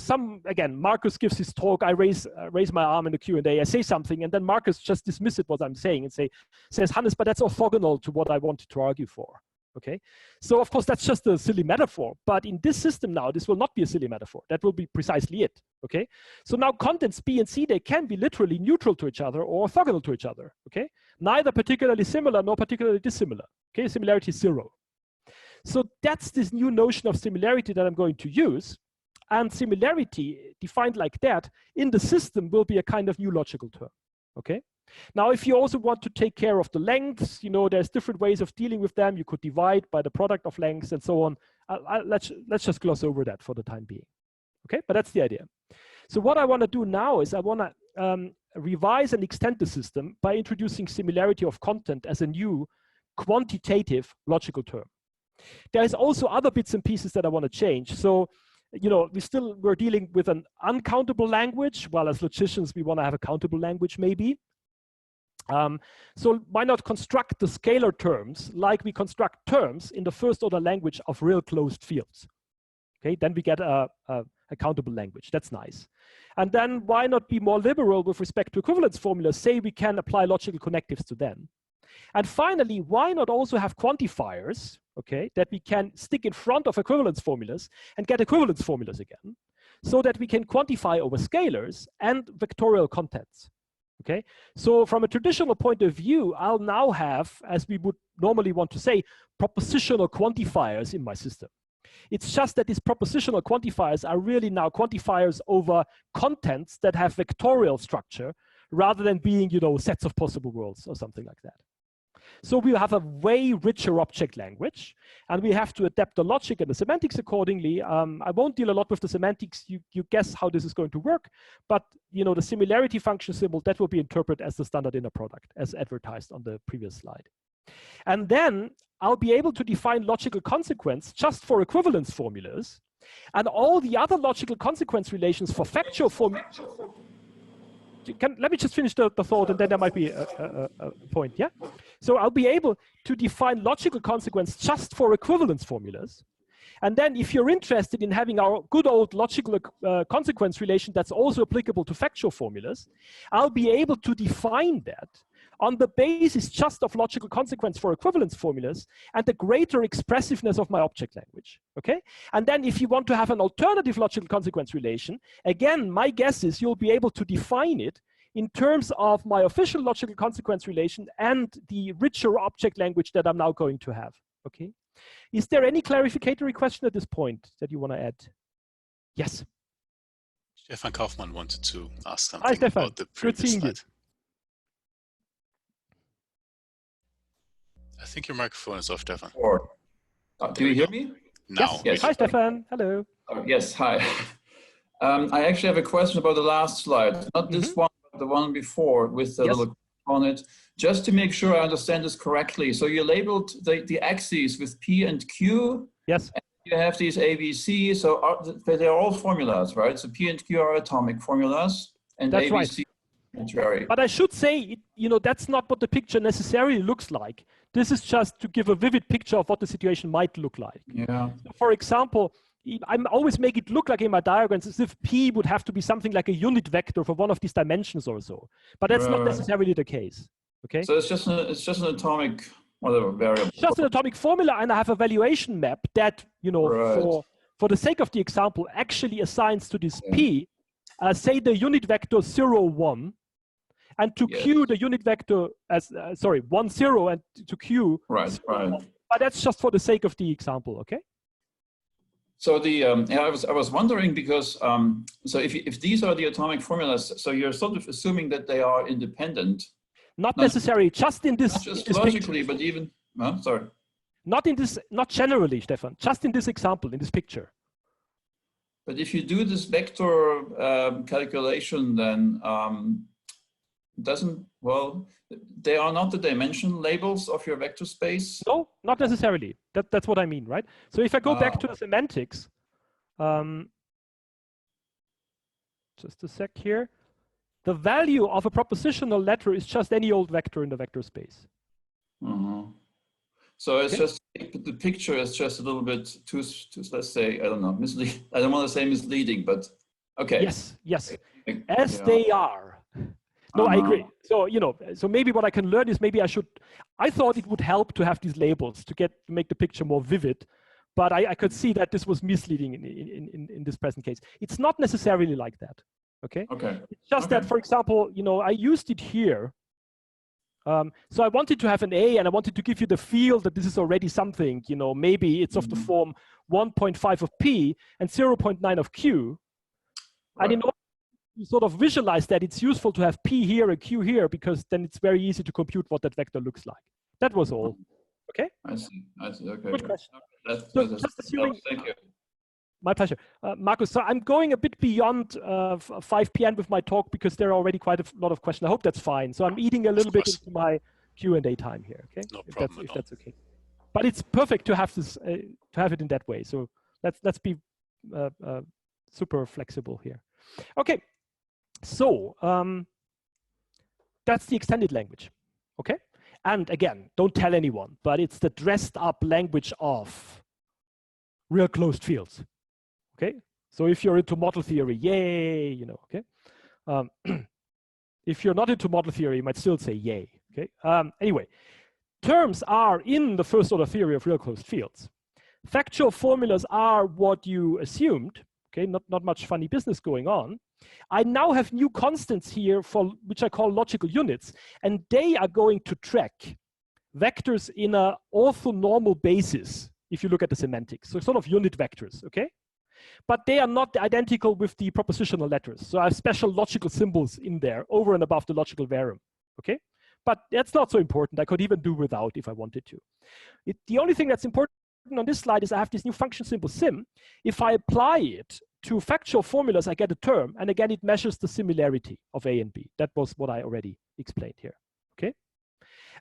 again, Marcus gives his talk, I raise my arm in the Q&A, I say something, and then Marcus just dismisses what I'm saying and says, Hannes, but that's orthogonal to what I wanted to argue for, okay? So, of course, that's just a silly metaphor, but in this system now, this will not be a silly metaphor. That will be precisely it, okay? So now contents B and C, they can be literally neutral to each other or orthogonal to each other, okay? Neither particularly similar nor particularly dissimilar, okay? Similarity is 0. So that's this new notion of similarity that I'm going to use. And similarity defined like that in the system will be a kind of new logical term, okay? Now, if you also want to take care of the lengths, you know, there's different ways of dealing with them. You could divide by the product of lengths and so on. Let's just gloss over that for the time being, okay? But that's the idea. So what I want to do now is I want to revise and extend the system by introducing similarity of content as a new quantitative logical term. There's also other bits and pieces that I want to change. So, you know, we're dealing with an uncountable language, while as logicians, we want to have a countable language maybe. So why not construct the scalar terms like we construct terms in the first order language of real closed fields? Okay, then we get a countable language. That's nice. And then why not be more liberal with respect to equivalence formulas? Say we can apply logical connectives to them. And finally, why not also have quantifiers, okay, that we can stick in front of equivalence formulas and get equivalence formulas again, so that we can quantify over scalars and vectorial contents, okay? So from a traditional point of view, I'll now have, as we would normally want to say, propositional quantifiers in my system. It's just that these propositional quantifiers are really now quantifiers over contents that have vectorial structure rather than being, you know, sets of possible worlds or something like that. So we have a way richer object language, and we have to adapt the logic and the semantics accordingly. I won't deal a lot with the semantics. You guess how this is going to work, but you know, the similarity function symbol, that will be interpreted as the standard inner product, as advertised on the previous slide. And then I'll be able to define logical consequence just for equivalence formulas, and all the other logical consequence relations for factual formulas. Let me just finish the thought, and then there might be a point, yeah? So I'll be able to define logical consequence just for equivalence formulas. And then if you're interested in having our good old logical consequence relation that's also applicable to factual formulas, I'll be able to define that on the basis just of logical consequence for equivalence formulas and the greater expressiveness of my object language, okay? And then if you want to have an alternative logical consequence relation, again, my guess is you'll be able to define it in terms of my official logical consequence relation and the richer object language that I'm now going to have, okay? Is there any clarificatory question at this point that you want to add? Yes. Stefan Kaufmann wanted to ask Hi, something Stefan. about the Good previous seeing you. slide. I think your microphone is off, Stefan. Or, do you hear me? Now. Yes. Hi, Stefan. Hello. Yes, hi. I actually have a question about the last slide, not this one, but the one before with the little on it, just to make sure I understand this correctly. So you labeled the axes with P and Q. Yes. And you have these ABC, so they're all formulas, right? So P and Q are atomic formulas, and that's ABC right. But I should say, you know, that's not what the picture necessarily looks like. This is just to give a vivid picture of what the situation might look like. Yeah. So for example, I'm always make it look like in my diagrams as if P would have to be something like a unit vector for one of these dimensions or so. But that's not necessarily the case. Okay. So it's just an atomic whatever variable. It's just an atomic formula, and I have a valuation map that, you know, for the sake of the example, actually assigns to this P, say the unit vector 0, 1. And to Q, the unit vector as, 1, 0, and to Q. Right. But that's just for the sake of the example, okay? So the I was wondering because so if these are the atomic formulas, so you're sort of assuming that they are independent. Not necessarily, just in this. Not just logically, but even sorry. Not in this, not generally, Stefan. Just in this example, in this picture. But if you do this vector calculation, then they are not the dimension labels of your vector space? No, not necessarily. That's what I mean, right? So if I go back to the semantics, just a sec here, the value of a propositional letter is just any old vector in the vector space. So it's just, the picture is just a little bit too let's say, I don't know, misleading. I don't want to say misleading, but okay. Yes, as they are. No, I agree. So, you know, so maybe what I can learn is maybe I thought it would help to have these labels to make the picture more vivid, but I could see that this was misleading in this present case. It's not necessarily like that, okay? It's just that, for example, you know, I used it here. So I wanted to have an A, and I wanted to give you the feel that this is already something, you know, maybe it's of the form 1.5 of P and 0.9 of Q. And in order you sort of visualize that, it's useful to have P here and Q here, because then it's very easy to compute what that vector looks like. That was all. Okay? I see, okay. Good question. So just assuming, thank you. My pleasure. Marcus, so I'm going a bit beyond 5 p.m. with my talk because there are already quite a lot of questions. I hope that's fine. So I'm eating a little bit into my Q&A time here, okay? No problem if that's okay. But it's perfect to have this, to have it in that way. So let's be super flexible here. Okay. So that's the extended language, okay? And again, don't tell anyone, but it's the dressed up language of real closed fields, okay? So if you're into model theory, yay, you know, okay? If you're not into model theory, you might still say yay, okay? Anyway, terms are in the first order theory of real closed fields. Factual formulas are what you assumed, okay? Not much funny business going on. I now have new constants here for which I call logical units, and they are going to track vectors in a orthonormal basis if you look at the semantics, so sort of unit vectors, okay? But they are not identical with the propositional letters. So I have special logical symbols in there over and above the logical varium, okay? But that's not so important. I could even do without if I wanted to. The only thing that's important on this slide is I have this new function symbol sim. If I apply it to factual formulas, I get a term, and again, it measures the similarity of A and B. That was what I already explained here, okay?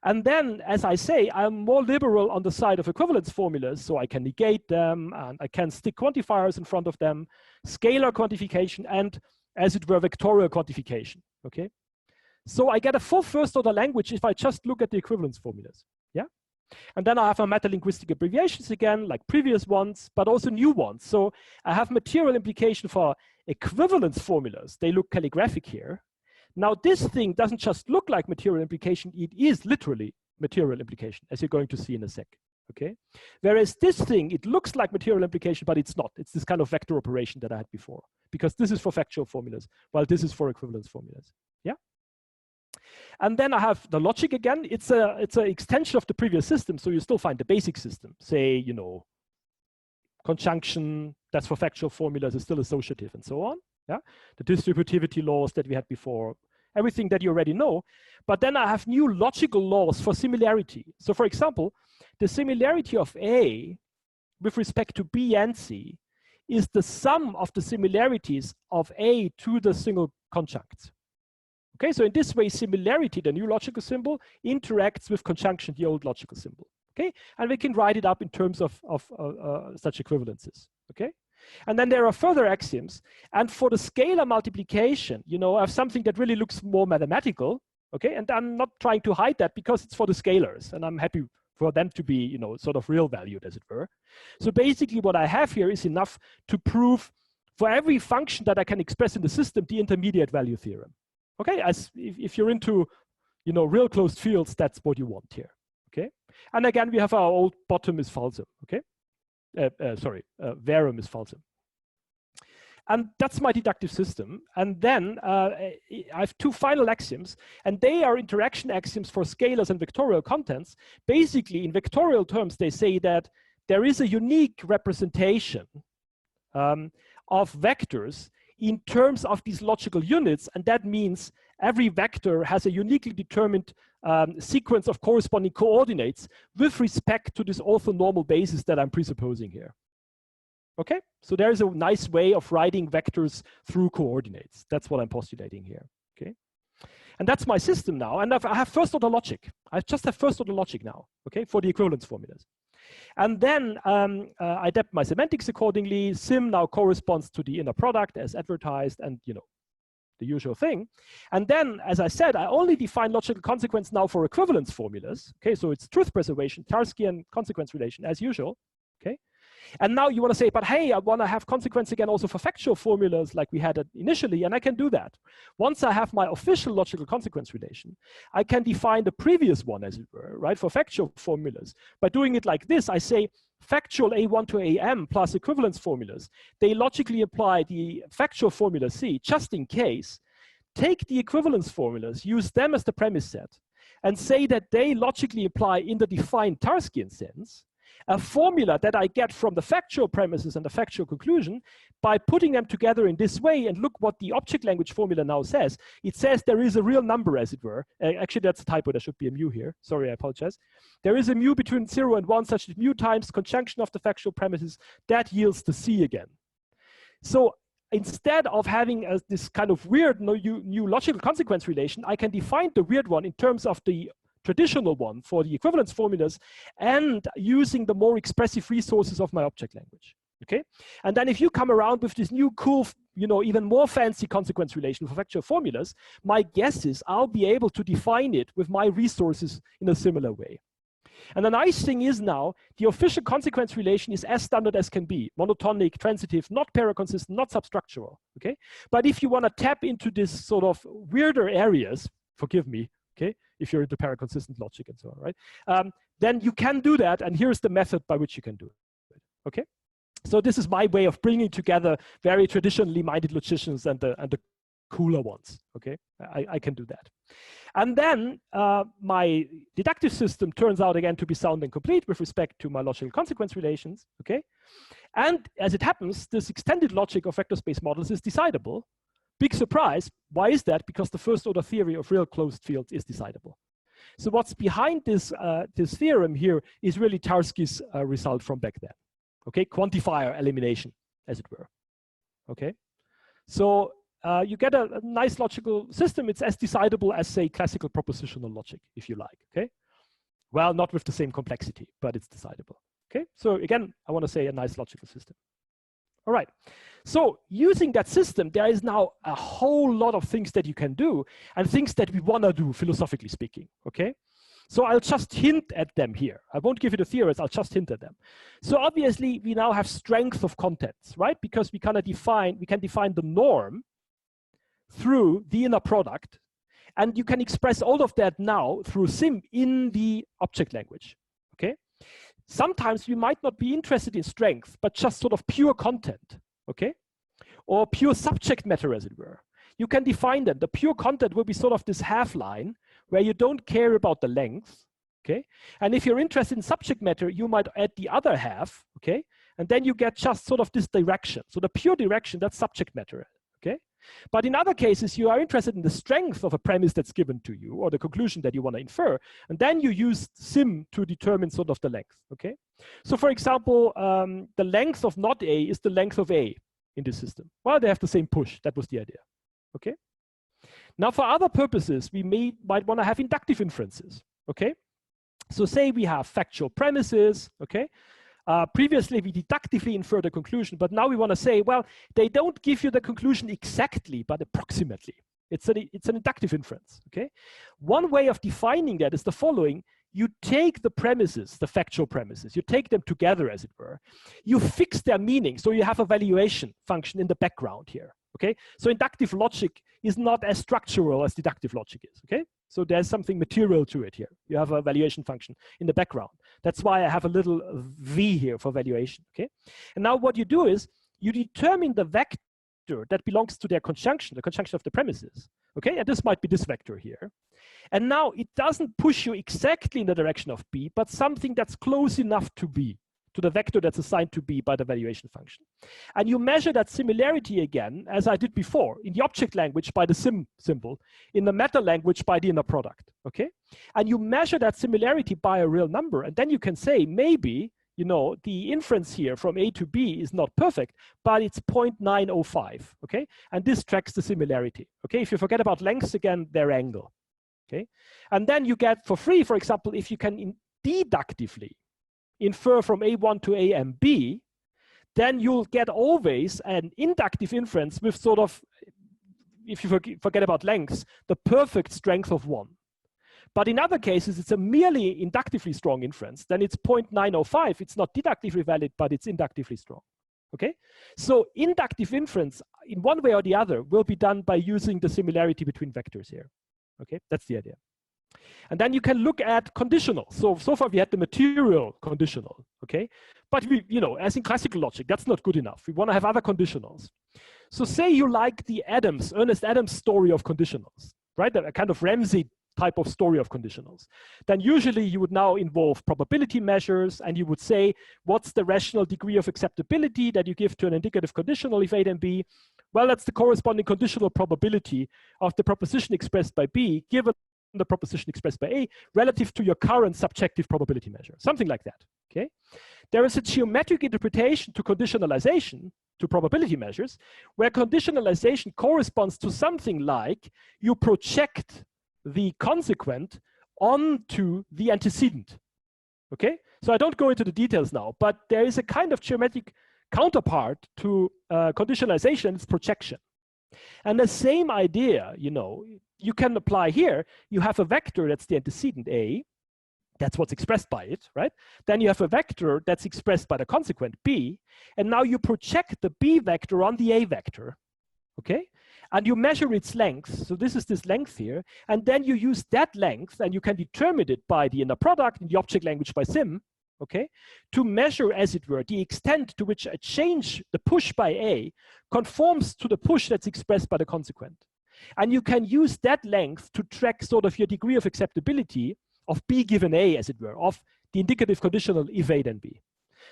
And then, as I say, I'm more liberal on the side of equivalence formulas, so I can negate them, and I can stick quantifiers in front of them, scalar quantification, and as it were, vectorial quantification, okay? So I get a full first order language if I just look at the equivalence formulas, yeah? And then I have my metalinguistic abbreviations again, like previous ones, but also new ones. So I have material implication for equivalence formulas. They look calligraphic here. Now this thing doesn't just look like material implication, it is literally material implication, as you're going to see in a sec, okay? Whereas this thing, it looks like material implication, but it's not. It's this kind of vector operation that I had before, because this is for factual formulas, while this is for equivalence formulas, yeah? And then I have the logic again. It's an extension of the previous system, so you still find the basic system. Say, you know, conjunction, that's for factual formulas, is still associative and so on. Yeah, the distributivity laws that we had before. everything that you already know. But then I have new logical laws for similarity. So for example, the similarity of A with respect to B and C is the sum of the similarities of A to the single conjuncts. Okay, so in this way, similarity, the new logical symbol, interacts with conjunction, the old logical symbol. Okay, and we can write it up in terms of such equivalences. Okay, and then there are further axioms. And for the scalar multiplication, you know, I have something that really looks more mathematical. Okay, and I'm not trying to hide that because it's for the scalars, and I'm happy for them to be, you know, sort of real valued, as it were. So basically, what I have here is enough to prove for every function that I can express in the system the intermediate value theorem. Okay, as if you're into, you know, real closed fields, that's what you want here. Okay, and again, we have our old bottom is falsum. Okay, verum is falsum. And that's my deductive system. And then I have two final axioms, and they are interaction axioms for scalars and vectorial contents. Basically, in vectorial terms, they say that there is a unique representation of vectors in terms of these logical units, and that means every vector has a uniquely determined sequence of corresponding coordinates with respect to this orthonormal basis that I'm presupposing here. Okay, so there is a nice way of writing vectors through coordinates. That's what I'm postulating here. Okay, and that's my system now, and I have first order logic. I just have first order logic now. Okay, for the equivalence formulas. And then I adapt my semantics accordingly. Sim now corresponds to the inner product as advertised, and you know, the usual thing. And then, as I said, I only define logical consequence now for equivalence formulas. Okay, so it's truth preservation, Tarskian consequence relation as usual. Okay, and now you want to say, but hey, I want to have consequence again also for factual formulas like we had initially, and I can do that. Once I have my official logical consequence relation, I can define the previous one, as it were, right, for factual formulas. By doing it like this, I say factual A1 to AM plus equivalence formulas. They logically apply the factual formula C, just in case. Take the equivalence formulas, use them as the premise set, and say that they logically apply in the defined Tarskian sense a formula that I get from the factual premises and the factual conclusion by putting them together in this way. And look what the object language formula now says. It says there is a real number, as it were. Actually, that's a typo. There should be a mu here. Sorry, I apologize. There is a mu between 0 and 1 such that mu times conjunction of the factual premises, that yields the C again. So instead of having this kind of weird new logical consequence relation, I can define the weird one in terms of the traditional one for the equivalence formulas and using the more expressive resources of my object language. Okay, and then if you come around with this new cool, you know, even more fancy consequence relation for factual formulas, my guess is I'll be able to define it with my resources in a similar way. And the nice thing is now the official consequence relation is as standard as can be, monotonic, transitive, not paraconsistent, not substructural. Okay, but if you want to tap into this sort of weirder areas, forgive me, okay, if you're into paraconsistent logic and so on, right? Then you can do that, and here's the method by which you can do it. Okay, so this is my way of bringing together very traditionally minded logicians and the cooler ones. Okay, I can do that. And then my deductive system turns out again to be sound and complete with respect to my logical consequence relations. Okay, and as it happens, this extended logic of vector space models is decidable. Big surprise. Why is that? Because the first order theory of real closed fields is decidable. So what's behind this this theorem here is really Tarski's result from back then. Okay, quantifier elimination, as it were. Okay, so you get a nice logical system. It's as decidable as, say, classical propositional logic, if you like. Okay, well, not with the same complexity, but it's decidable. Okay, so again, I want to say a nice logical system. All right, so using that system, there is now a whole lot of things that you can do and things that we want to do, philosophically speaking, okay? So I'll just hint at them here. I won't give you the theories, I'll just hint at them. So obviously, we now have strength of contents, right? Because we can define the norm through the inner product, and you can express all of that now through sim in the object language, okay? Sometimes we might not be interested in strength, but just sort of pure content, okay? Or pure subject matter, as it were. You can define them. The pure content will be sort of this half line where you don't care about the length, okay? And if you're interested in subject matter, you might add the other half, okay? And then you get just sort of this direction. So the pure direction, that's subject matter, okay? But in other cases, you are interested in the strength of a premise that's given to you or the conclusion that you want to infer. And then you use sim to determine sort of the length, okay? So for example, the length of not A is the length of A in this system. Well, they have the same push. That was the idea, okay? Now for other purposes, we might want to have inductive inferences, okay? So say we have factual premises, okay? Previously, we deductively infer the conclusion, but now we want to say, well, they don't give you the conclusion exactly, but approximately. It's an inductive inference, okay? One way of defining that is the following. You take the premises, the factual premises, you take them together, as it were. You fix their meaning, so you have a valuation function in the background here, okay? So inductive logic is not as structural as deductive logic is, okay? So there's something material to it here. You have a valuation function in the background. That's why I have a little v here for valuation, okay? And now what you do is you determine the vector that belongs to their conjunction, the conjunction of the premises, okay? And this might be this vector here. And now it doesn't push you exactly in the direction of B, but something that's close enough to B, to the vector that's assigned to B by the valuation function. And you measure that similarity again, as I did before, in the object language by the sim symbol, in the meta language by the inner product, okay? And you measure that similarity by a real number, and then you can say, maybe, you know, the inference here from A to B is not perfect, but it's 0.905, okay? And this tracks the similarity, okay? If you forget about lengths again, their angle, okay? And then you get for free, for example, if you can deductively infer from A1 to AMB, then you'll get always an inductive inference with sort of, if you forget about lengths, the perfect strength of 1. But in other cases, it's a merely inductively strong inference. Then it's 0.905. It's not deductively valid, but it's inductively strong. Okay? So inductive inference, in one way or the other, will be done by using the similarity between vectors here. Okay? That's the idea. And then you can look at conditional. So far we had the material conditional, okay? But we, you know, as in classical logic, that's not good enough. We want to have other conditionals. So say you like the Ernest Adams story of conditionals, right? A kind of Ramsey type of story of conditionals. Then usually you would now involve probability measures, and you would say, what's the rational degree of acceptability that you give to an indicative conditional if A then B? Well, that's the corresponding conditional probability of the proposition expressed by B given the proposition expressed by A relative to your current subjective probability measure, something like that, okay? There is a geometric interpretation to conditionalization, to probability measures, where conditionalization corresponds to something like you project the consequent onto the antecedent, okay? So I don't go into the details now, but there is a kind of geometric counterpart to conditionalization, it's projection. And the same idea, you know, you can apply here. You have a vector that's the antecedent A. That's what's expressed by it, right? Then you have a vector that's expressed by the consequent B. And now you project the B vector on the A vector, okay? And you measure its length. So this is this length here. And then you use that length, and you can determine it by the inner product in the object language by sim, okay, to measure, as it were, the extent to which a change, the push by A, conforms to the push that's expressed by the consequent. And you can use that length to track sort of your degree of acceptability of B given A, as it were, of the indicative conditional if A then B.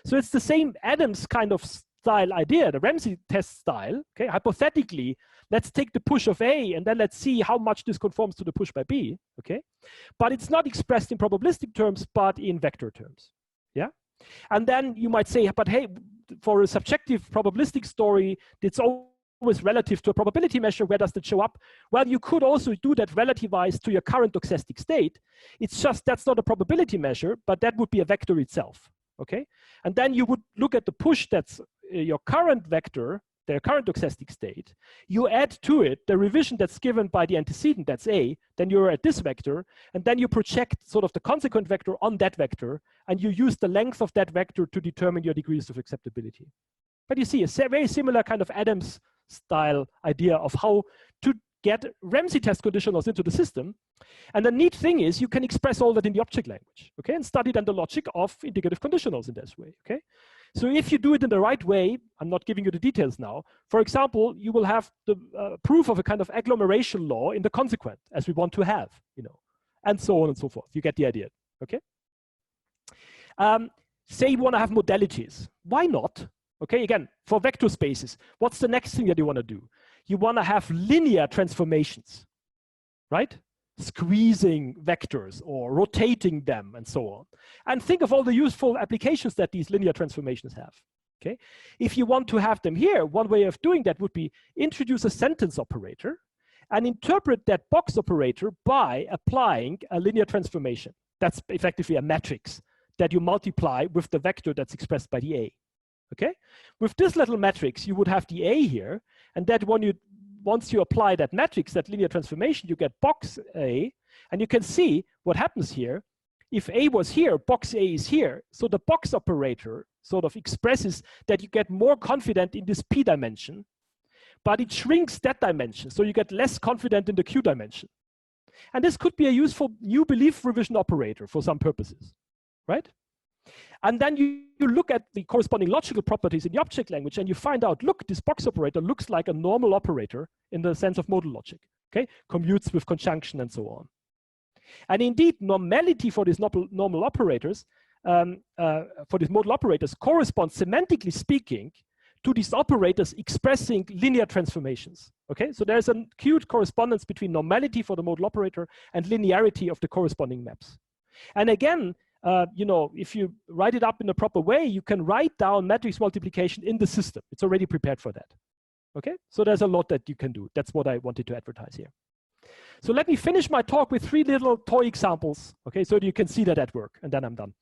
So it's the same Adams kind of style idea, the Ramsey test style, okay? Hypothetically, let's take the push of A and then let's see how much this conforms to the push by B, okay? But it's not expressed in probabilistic terms, but in vector terms. Yeah, and then you might say, but hey, for a subjective probabilistic story, it's always relative to a probability measure. Where does that show up? Well, you could also do that relativized to your current doxastic state. It's just that's not a probability measure, but that would be a vector itself. Okay, and then you would look at the push that's your current vector, their current doxastic state. You add to it the revision that's given by the antecedent, that's A, then you're at this vector, and then you project sort of the consequent vector on that vector, and you use the length of that vector to determine your degrees of acceptability. But you see a very similar kind of Adams style idea of how to get Ramsey test conditionals into the system. And the neat thing is you can express all that in the object language, okay, and study then the logic of indicative conditionals in this way, okay? So if you do it in the right way, I'm not giving you the details now. For example, you will have the proof of a kind of agglomeration law in the consequent, as we want to have, you know, and so on and so forth. You get the idea, okay? Say you want to have modalities. Why not? Okay, again, for vector spaces, what's the next thing that you want to do? you want to have linear transformations, right? Squeezing vectors or rotating them and so on. And think of all the useful applications that these linear transformations have. Okay, if you want to have them here, one way of doing that would be introduce a sentence operator and interpret that box operator by applying a linear transformation. That's effectively a matrix that you multiply with the vector that's expressed by the A. Okay, with this little matrix, you would have the A here, and that once you apply that matrix, that linear transformation, you get box A, and you can see what happens here. If A was here, box A is here. So the box operator sort of expresses that you get more confident in this P dimension, but it shrinks that dimension. So you get less confident in the Q dimension. And this could be a useful new belief revision operator for some purposes, right? And then you look at the corresponding logical properties in the object language and you find out, look, this box operator looks like a normal operator in the sense of modal logic, okay? Commutes with conjunction and so on. And indeed, normality for these normal operators, for these modal operators corresponds, semantically speaking, to these operators expressing linear transformations. Okay, so there's a acute correspondence between normality for the modal operator and linearity of the corresponding maps. And again, you know, if you write it up in a proper way, you can write down matrix multiplication in the system. It's already prepared for that. Okay, so there's a lot that you can do. That's what I wanted to advertise here. So let me finish my talk with 3 little toy examples, okay, so you can see that at work, and then I'm done.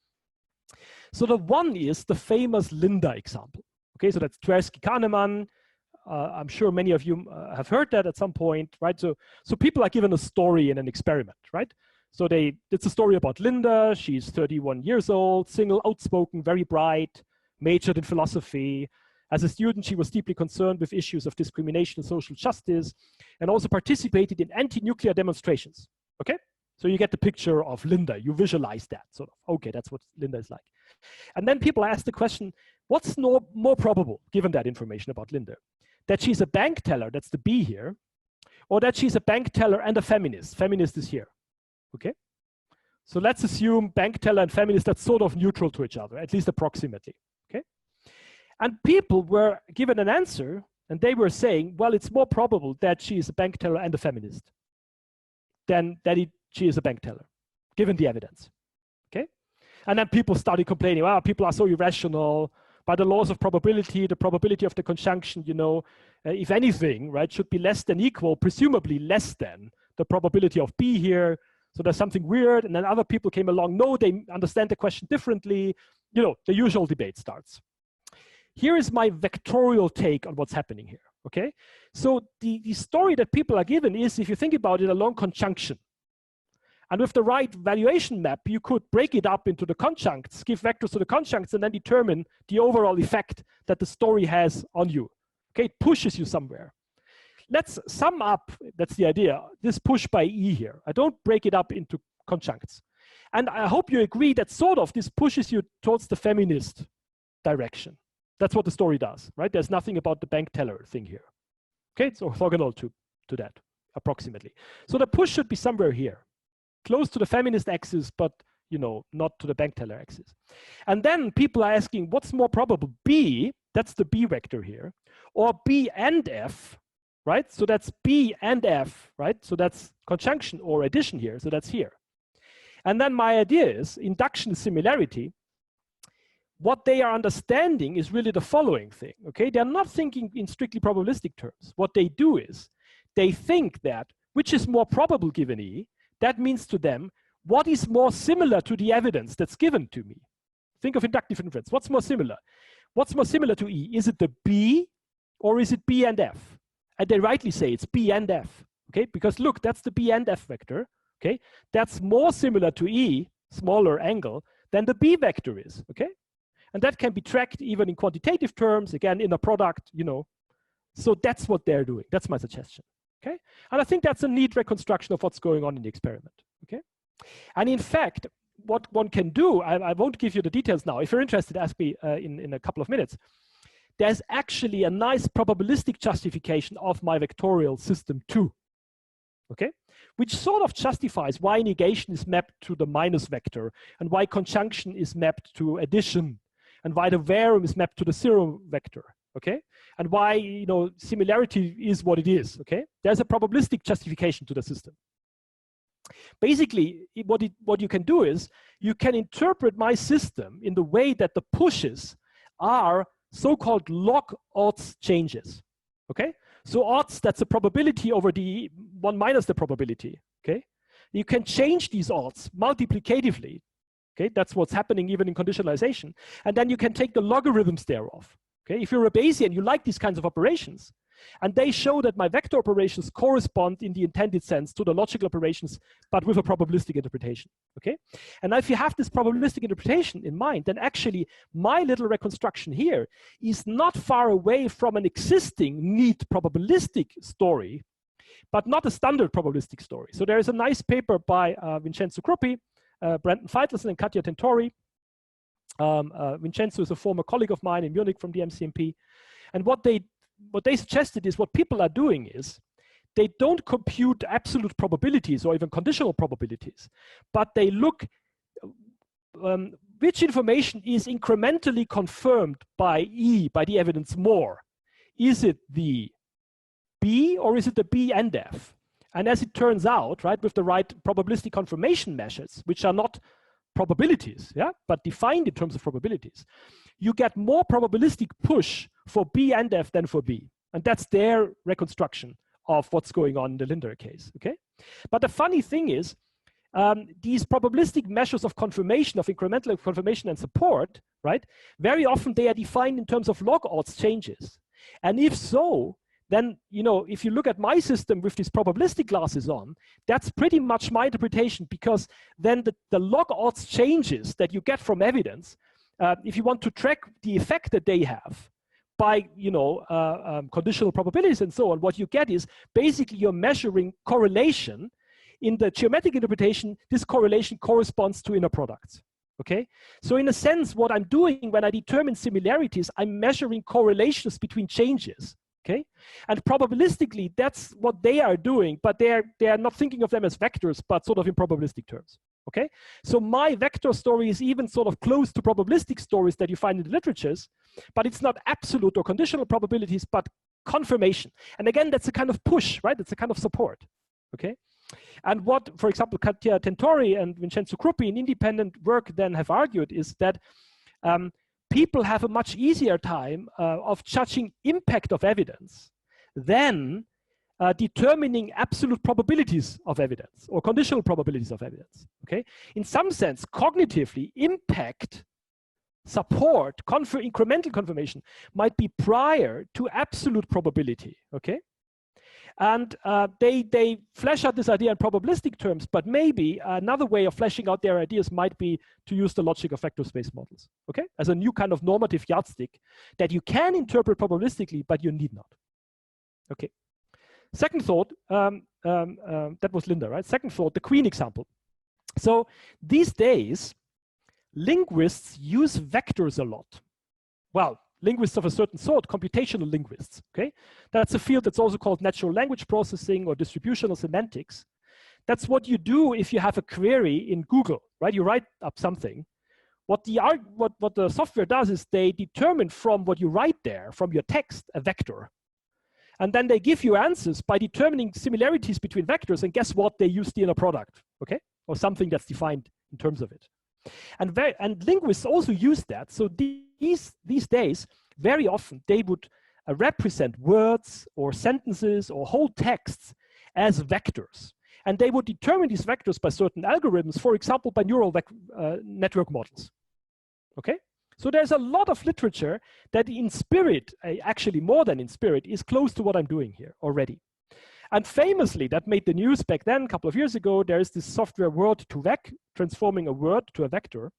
So the one is the famous Linda example. Okay, so that's Tversky-Kahneman. I'm sure many of you have heard that at some point, right? So people are given a story in an experiment, right? So it's a story about Linda. She's 31 years old, single, outspoken, very bright, majored in philosophy. As a student, she was deeply concerned with issues of discrimination and social justice, and also participated in anti-nuclear demonstrations, okay? So you get the picture of Linda, you visualize that, sort of, okay, that's what Linda is like. And then people ask the question, what's more probable, given that information about Linda? That she's a bank teller, that's the B here, or that she's a bank teller and a feminist? Feminist is here, okay? So let's assume bank teller and feminist, that's sort of neutral to each other, at least approximately, okay? And people were given an answer, and they were saying, well, it's more probable that she is a bank teller and a feminist than that she is a bank teller, given the evidence, okay? And then people started complaining, wow, people are so irrational. By the laws of probability, the probability of the conjunction, you know, if anything, right, should be less than equal, presumably less than the probability of B here. So there's something weird. And then other people came along, no, they understand the question differently. You know, the usual debate starts. Here is my vectorial take on what's happening here, okay? So the story that people are given is, if you think about it, along conjunction. And with the right valuation map, you could break it up into the conjuncts, give vectors to the conjuncts, and then determine the overall effect that the story has on you. Okay, it pushes you somewhere. Let's sum up, that's the idea, this push by E here. I don't break it up into conjuncts. And I hope you agree that sort of this pushes you towards the feminist direction. That's what the story does, right? There's nothing about the bank teller thing here. Okay, it's orthogonal to that, approximately. So the push should be somewhere here, close to the feminist axis, but you know, not to the bank teller axis. And then people are asking, what's more probable? B, that's the B vector here, or B and F, right? So that's B and F, right? So that's conjunction or addition here, so that's here. And then my idea is, induction is similarity. What they are understanding is really the following thing, okay? They're not thinking in strictly probabilistic terms. What they do is, they think that, which is more probable given E, that means to them, what is more similar to the evidence that's given to me? Think of inductive inference. What's more similar? What's more similar to E? Is it the B or is it B and F? And they rightly say it's B and F, okay? Because look, that's the B and F vector, okay? That's more similar to E, smaller angle, than the B vector is, okay? And that can be tracked even in quantitative terms, again, in a product, you know. So that's what they're doing. That's my suggestion. Okay, and I think that's a neat reconstruction of what's going on in the experiment, okay? And in fact, what one can do, I won't give you the details now. If you're interested, ask me in a couple of minutes. There's actually a nice probabilistic justification of my vectorial system too, okay? Which sort of justifies why negation is mapped to the minus vector and why conjunction is mapped to addition and why the varium is mapped to the zero vector, okay? and why, you know, similarity is what it is, okay? There's a probabilistic justification to the system. Basically, what you can do is you can interpret my system in the way that the pushes are so-called log odds changes, okay? So odds, that's the probability over the 1 minus the probability, okay? You can change these odds multiplicatively, okay? That's what's happening even in conditionalization. And then you can take the logarithms thereof, okay? If you're a Bayesian, you like these kinds of operations. And they show that my vector operations correspond in the intended sense to the logical operations, but with a probabilistic interpretation, okay? And if you have this probabilistic interpretation in mind, then actually my little reconstruction here is not far away from an existing neat probabilistic story, but not a standard probabilistic story. So there is a nice paper by Vincenzo Cruppi, Brandon Feitelson, and Katja Tentori. Vincenzo is a former colleague of mine in Munich from the MCMP. And what they suggested is what people are doing is they don't compute absolute probabilities or even conditional probabilities, but they look which information is incrementally confirmed by E, by the evidence more. Is it the B or is it the B and F? And as it turns out, right, with the right probabilistic confirmation measures, which are not probabilities, yeah, but defined in terms of probabilities, you get more probabilistic push for B and F than for B. And that's their reconstruction of what's going on in the Linder case, okay? But the funny thing is, these probabilistic measures of confirmation, of incremental confirmation and support, right, very often they are defined in terms of log odds changes. And if so, then, you know, if you look at my system with these probabilistic glasses on, that's pretty much my interpretation, because then the log odds changes that you get from evidence, if you want to track the effect that they have by, you know, conditional probabilities and so on, what you get is basically you're measuring correlation. In the geometric interpretation, this correlation corresponds to inner products, okay? So in a sense, what I'm doing when I determine similarities, I'm measuring correlations between changes, okay? And probabilistically, that's what they are doing, but they are not thinking of them as vectors, but sort of in probabilistic terms, okay? So my vector story is even sort of close to probabilistic stories that you find in the literatures, but it's not absolute or conditional probabilities, but confirmation. And again, that's a kind of push, right? It's a kind of support, okay? And what, for example, Katja Tentori and Vincenzo Cruppi in independent work then have argued is that people have a much easier time of judging impact of evidence than determining absolute probabilities of evidence or conditional probabilities of evidence, okay? In some sense, cognitively, impact, support, incremental confirmation might be prior to absolute probability, okay? And they flesh out this idea in probabilistic terms, but maybe another way of fleshing out their ideas might be to use the logic of vector space models, okay? As a new kind of normative yardstick that you can interpret probabilistically, but you need not, okay? Second thought, that was Linda, right? Second thought, the Queen example. So these days, linguists use vectors a lot. Well, linguists of a certain sort, computational linguists, okay? That's a field that's also called natural language processing or distributional semantics. That's what you do if you have a query in Google, right? You write up something. What the software does is they determine from what you write there, from your text, a vector. And then they give you answers by determining similarities between vectors, and guess what? They use the inner product, okay? Or something that's defined in terms of it. And linguists also use that. So these days, very often, they would represent words or sentences or whole texts as vectors. And they would determine these vectors by certain algorithms, for example, by neural network models, okay? So there's a lot of literature that in spirit, actually more than in spirit, is close to what I'm doing here already. And famously, that made the news back then, a couple of years ago, there is this software word2vec, transforming a word to a vector,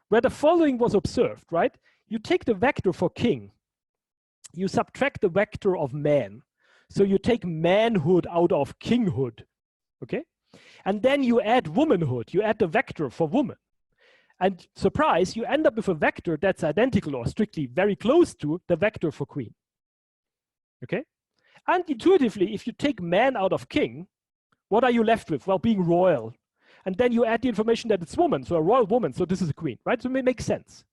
where the following was observed, right? You take the vector for king, you subtract the vector of man. So you take manhood out of kinghood, okay? And then you add womanhood, you add the vector for woman. And surprise, you end up with a vector that's identical or strictly very close to the vector for queen, okay? And intuitively, if you take man out of king, what are you left with? Well, being royal. And then you add the information that it's woman, so a royal woman, so this is a queen, right? So it may make sense.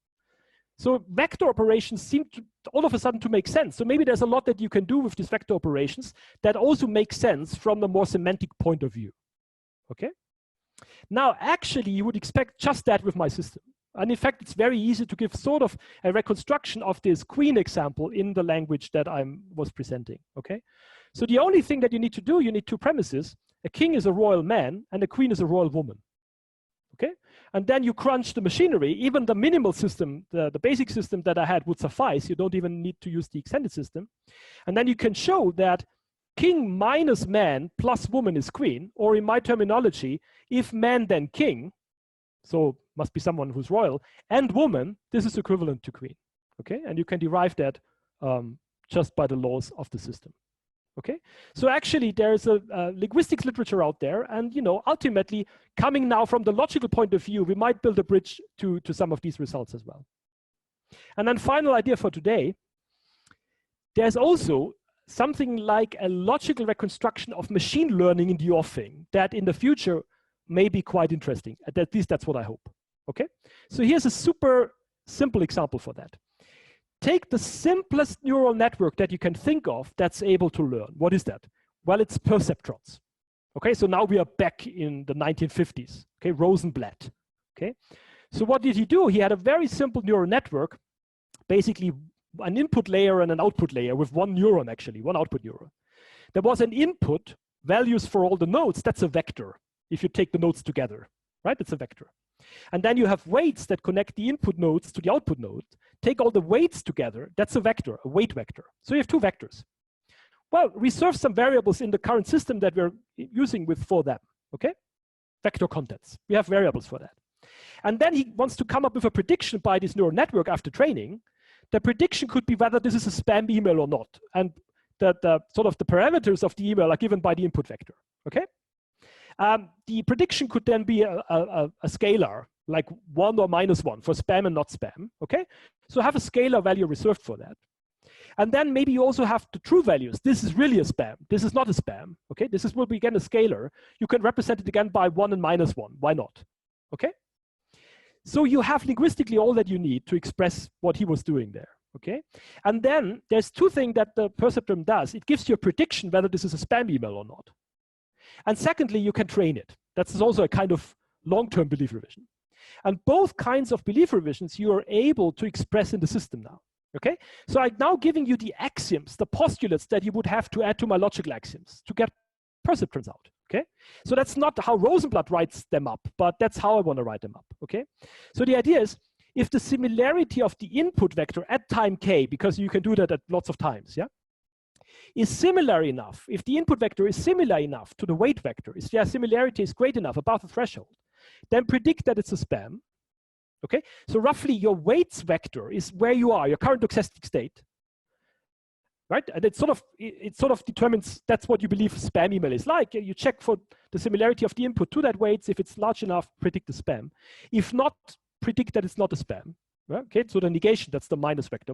So vector operations seem to all of a sudden to make sense. So maybe there's a lot that you can do with these vector operations that also make sense from the more semantic point of view. Okay. Now, actually, you would expect just that with my system. And in fact, it's very easy to give sort of a reconstruction of this queen example in the language that I was presenting. Okay. So the only thing that you need to do, you need two premises. A king is a royal man and a queen is a royal woman. Okay, and then you crunch the machinery. Even the minimal system, the basic system that I had would suffice. You don't even need to use the extended system. And then you can show that king minus man plus woman is queen, or in my terminology, if man then king, so must be someone who's royal, and woman, this is equivalent to queen. Okay, and you can derive that just by the laws of the system. Okay, so actually there's a linguistics literature out there, and ultimately coming now from the logical point of view, we might build a bridge to some of these results as well. And then final idea for today, there's also something like a logical reconstruction of machine learning in the offing that in the future may be quite interesting. At least that's what I hope. Okay, so here's a super simple example for that. Take the simplest neural network that you can think of that's able to learn. What is that? Well, it's perceptrons. Okay, so now we are back in the 1950s. Okay, Rosenblatt. Okay, so what did he do? He had a very simple neural network, basically an input layer and an output layer with one neuron, actually, one output neuron. There was an input, values for all the nodes, that's a vector. If you take the nodes together, right, it's a vector. And then you have weights that connect the input nodes to the output node. Take all the weights together, that's a vector, a weight vector. So you have two vectors. Well, reserve some variables in the current system that we're using for them, okay? Vector contents, we have variables for that. And then he wants to come up with a prediction by this neural network after training. The prediction could be whether this is a spam email or not. And the sort of the parameters of the email are given by the input vector, okay? The prediction could then be a scalar, like 1 or -1 for spam and not spam, okay? So have a scalar value reserved for that. And then maybe you also have the true values. This is really a spam. This is not a spam, okay? This will be again a scalar. You can represent it again by 1 and -1. Why not, okay? So you have linguistically all that you need to express what he was doing there, okay? And then there's two things that the perceptron does. It gives you a prediction whether this is a spam email or not. And secondly, you can train it. That's also a kind of long-term belief revision. And both kinds of belief revisions you are able to express in the system now, okay? So I'm now giving you the axioms, the postulates that you would have to add to my logical axioms to get perceptrons out, okay? So that's not how Rosenblatt writes them up, but that's how I want to write them up, okay? So the idea is, if the similarity of the input vector at time k, because you can do that at lots of times, yeah, is similar enough, if the input vector is similar enough to the weight vector, if their similarity is great enough above the threshold, then predict that it's a spam, okay? So roughly your weights vector is where you are, your current doxastic state, right? And it sort of determines, that's what you believe spam email is like. You check for the similarity of the input to that weights. If it's large enough, predict the spam. If not, predict that it's not a spam, right? Okay? So the negation, that's the minus vector,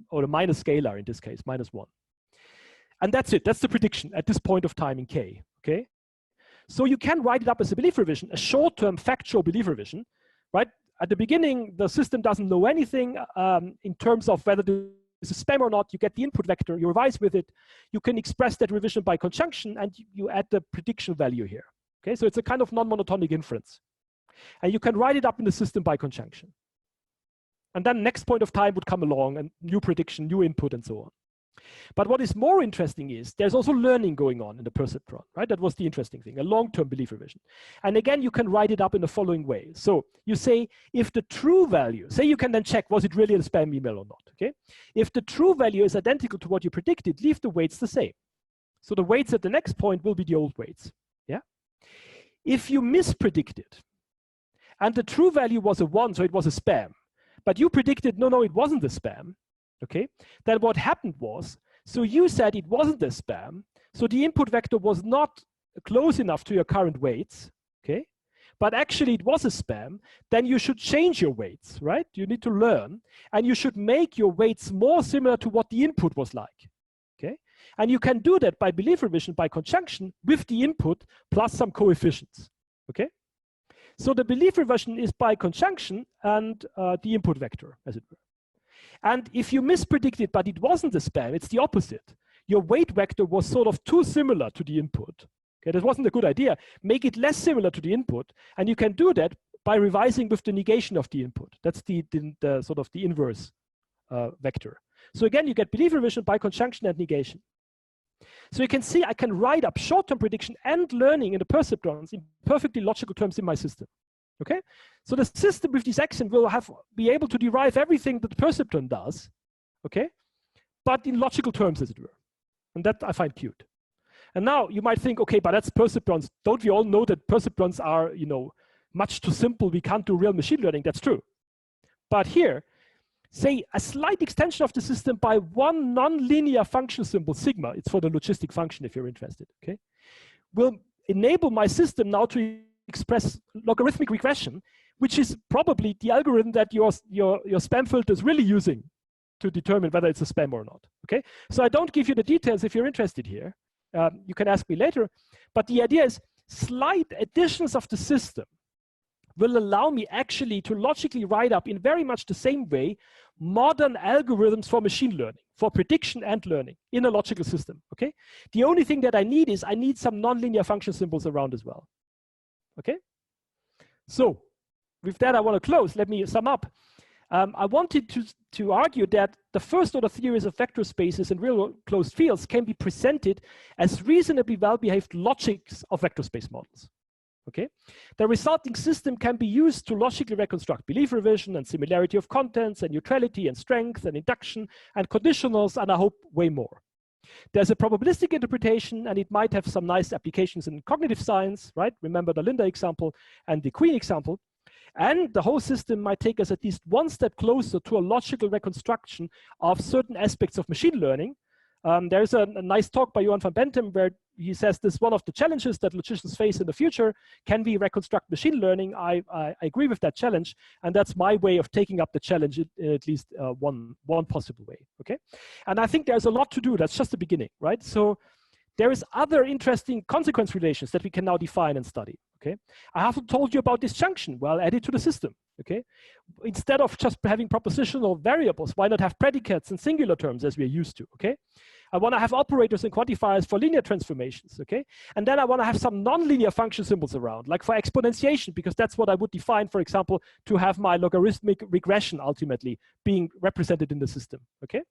or the minus scalar in this case, -1. And that's it, that's the prediction at this point of time in k, okay? So you can write it up as a belief revision, a short-term factual belief revision, right? At the beginning, the system doesn't know anything in terms of whether this is spam or not. You get the input vector, you revise with it, you can express that revision by conjunction, and you add the prediction value here, okay? So it's a kind of non-monotonic inference. And you can write it up in the system by conjunction. And then next point of time would come along, and new prediction, new input, and so on. But what is more interesting is there's also learning going on in the perceptron, right? That was the interesting thing, a long-term belief revision. And again, you can write it up in the following way. So you say, if the true value, say you can then check, was it really a spam email or not, okay? If the true value is identical to what you predicted, leave the weights the same. So the weights at the next point will be the old weights, yeah? If you mispredicted, and the true value was a 1, so it was a spam, but you predicted, no, it wasn't a spam, okay, then what happened was, so you said it wasn't a spam, so the input vector was not close enough to your current weights, okay, but actually it was a spam, then you should change your weights, right? You need to learn, and you should make your weights more similar to what the input was like, okay? And you can do that by belief revision, by conjunction with the input plus some coefficients, okay? So the belief revision is by conjunction and the input vector, as it were. And if you mispredicted, but it wasn't a spam, it's the opposite. Your weight vector was sort of too similar to the input. Okay, that wasn't a good idea. Make it less similar to the input, and you can do that by revising with the negation of the input. That's the sort of the inverse vector. So again, you get belief revision by conjunction and negation. So you can see I can write up short-term prediction and learning in the perceptrons in perfectly logical terms in my system. Okay, so the system with this axiom will be able to derive everything that the perceptron does. Okay, but in logical terms, as it were, and that I find cute. And now you might think, okay, but that's perceptrons. Don't we all know that perceptrons are, you know, much too simple? We can't do real machine learning. That's true. But here, say a slight extension of the system by one non-linear function symbol, sigma, it's for the logistic function if you're interested, okay, will enable my system now to express logarithmic regression, which is probably the algorithm that your spam filter is really using to determine whether it's a spam or not, okay? So I don't give you the details if you're interested here. You can ask me later, but the idea is slight additions of the system will allow me actually to logically write up in very much the same way modern algorithms for machine learning, for prediction and learning in a logical system, okay? The only thing that I need is I need some nonlinear function symbols around as well, okay? So with that, I want to close. Let me sum up. I wanted to argue that the first order theories of vector spaces and real closed fields can be presented as reasonably well-behaved logics of vector space models. Okay, the resulting system can be used to logically reconstruct belief revision and similarity of contents and neutrality and strength and induction and conditionals, and I hope way more. There's a probabilistic interpretation, and it might have some nice applications in cognitive science, right? Remember the Linda example and the Queen example. And the whole system might take us at least one step closer to a logical reconstruction of certain aspects of machine learning. There's a nice talk by Johan van Bentham where he says this is one of the challenges that logicians face in the future. Can we reconstruct machine learning? I agree with that challenge, and that's my way of taking up the challenge in at least one possible way, okay? And I think there's a lot to do. That's just the beginning, right? So there is other interesting consequence relations that we can now define and study, okay? I haven't told you about disjunction. Well, add it to the system, okay? Instead of just having propositional variables, why not have predicates and singular terms as we're used to, okay? I want to have operators and quantifiers for linear transformations, okay? And then I want to have some nonlinear function symbols around, like for exponentiation, because that's what I would define, for example, to have my logarithmic regression ultimately being represented in the system, okay?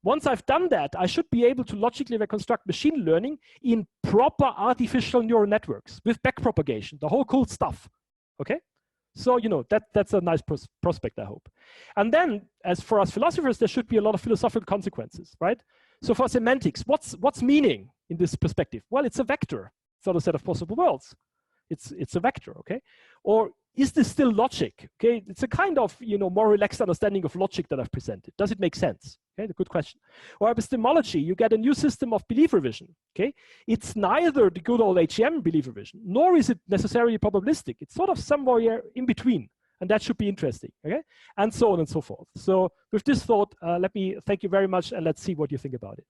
Once I've done that, I should be able to logically reconstruct machine learning in proper artificial neural networks with backpropagation, the whole cool stuff, okay? So, you know, that's a nice prospect, I hope. And then, as for us philosophers, there should be a lot of philosophical consequences, right? So for semantics, what's meaning in this perspective? Well, it's a vector. It's not a set of possible worlds. It's a vector, okay? Or is this still logic? Okay, it's a kind of, you know, more relaxed understanding of logic that I've presented. Does it make sense? Okay, a good question. Or epistemology, you get a new system of belief revision. Okay, it's neither the good old HEM belief revision, nor is it necessarily probabilistic. It's sort of somewhere in between, and that should be interesting. Okay, and so on and so forth. So with this thought, let me thank you very much, and let's see what you think about it.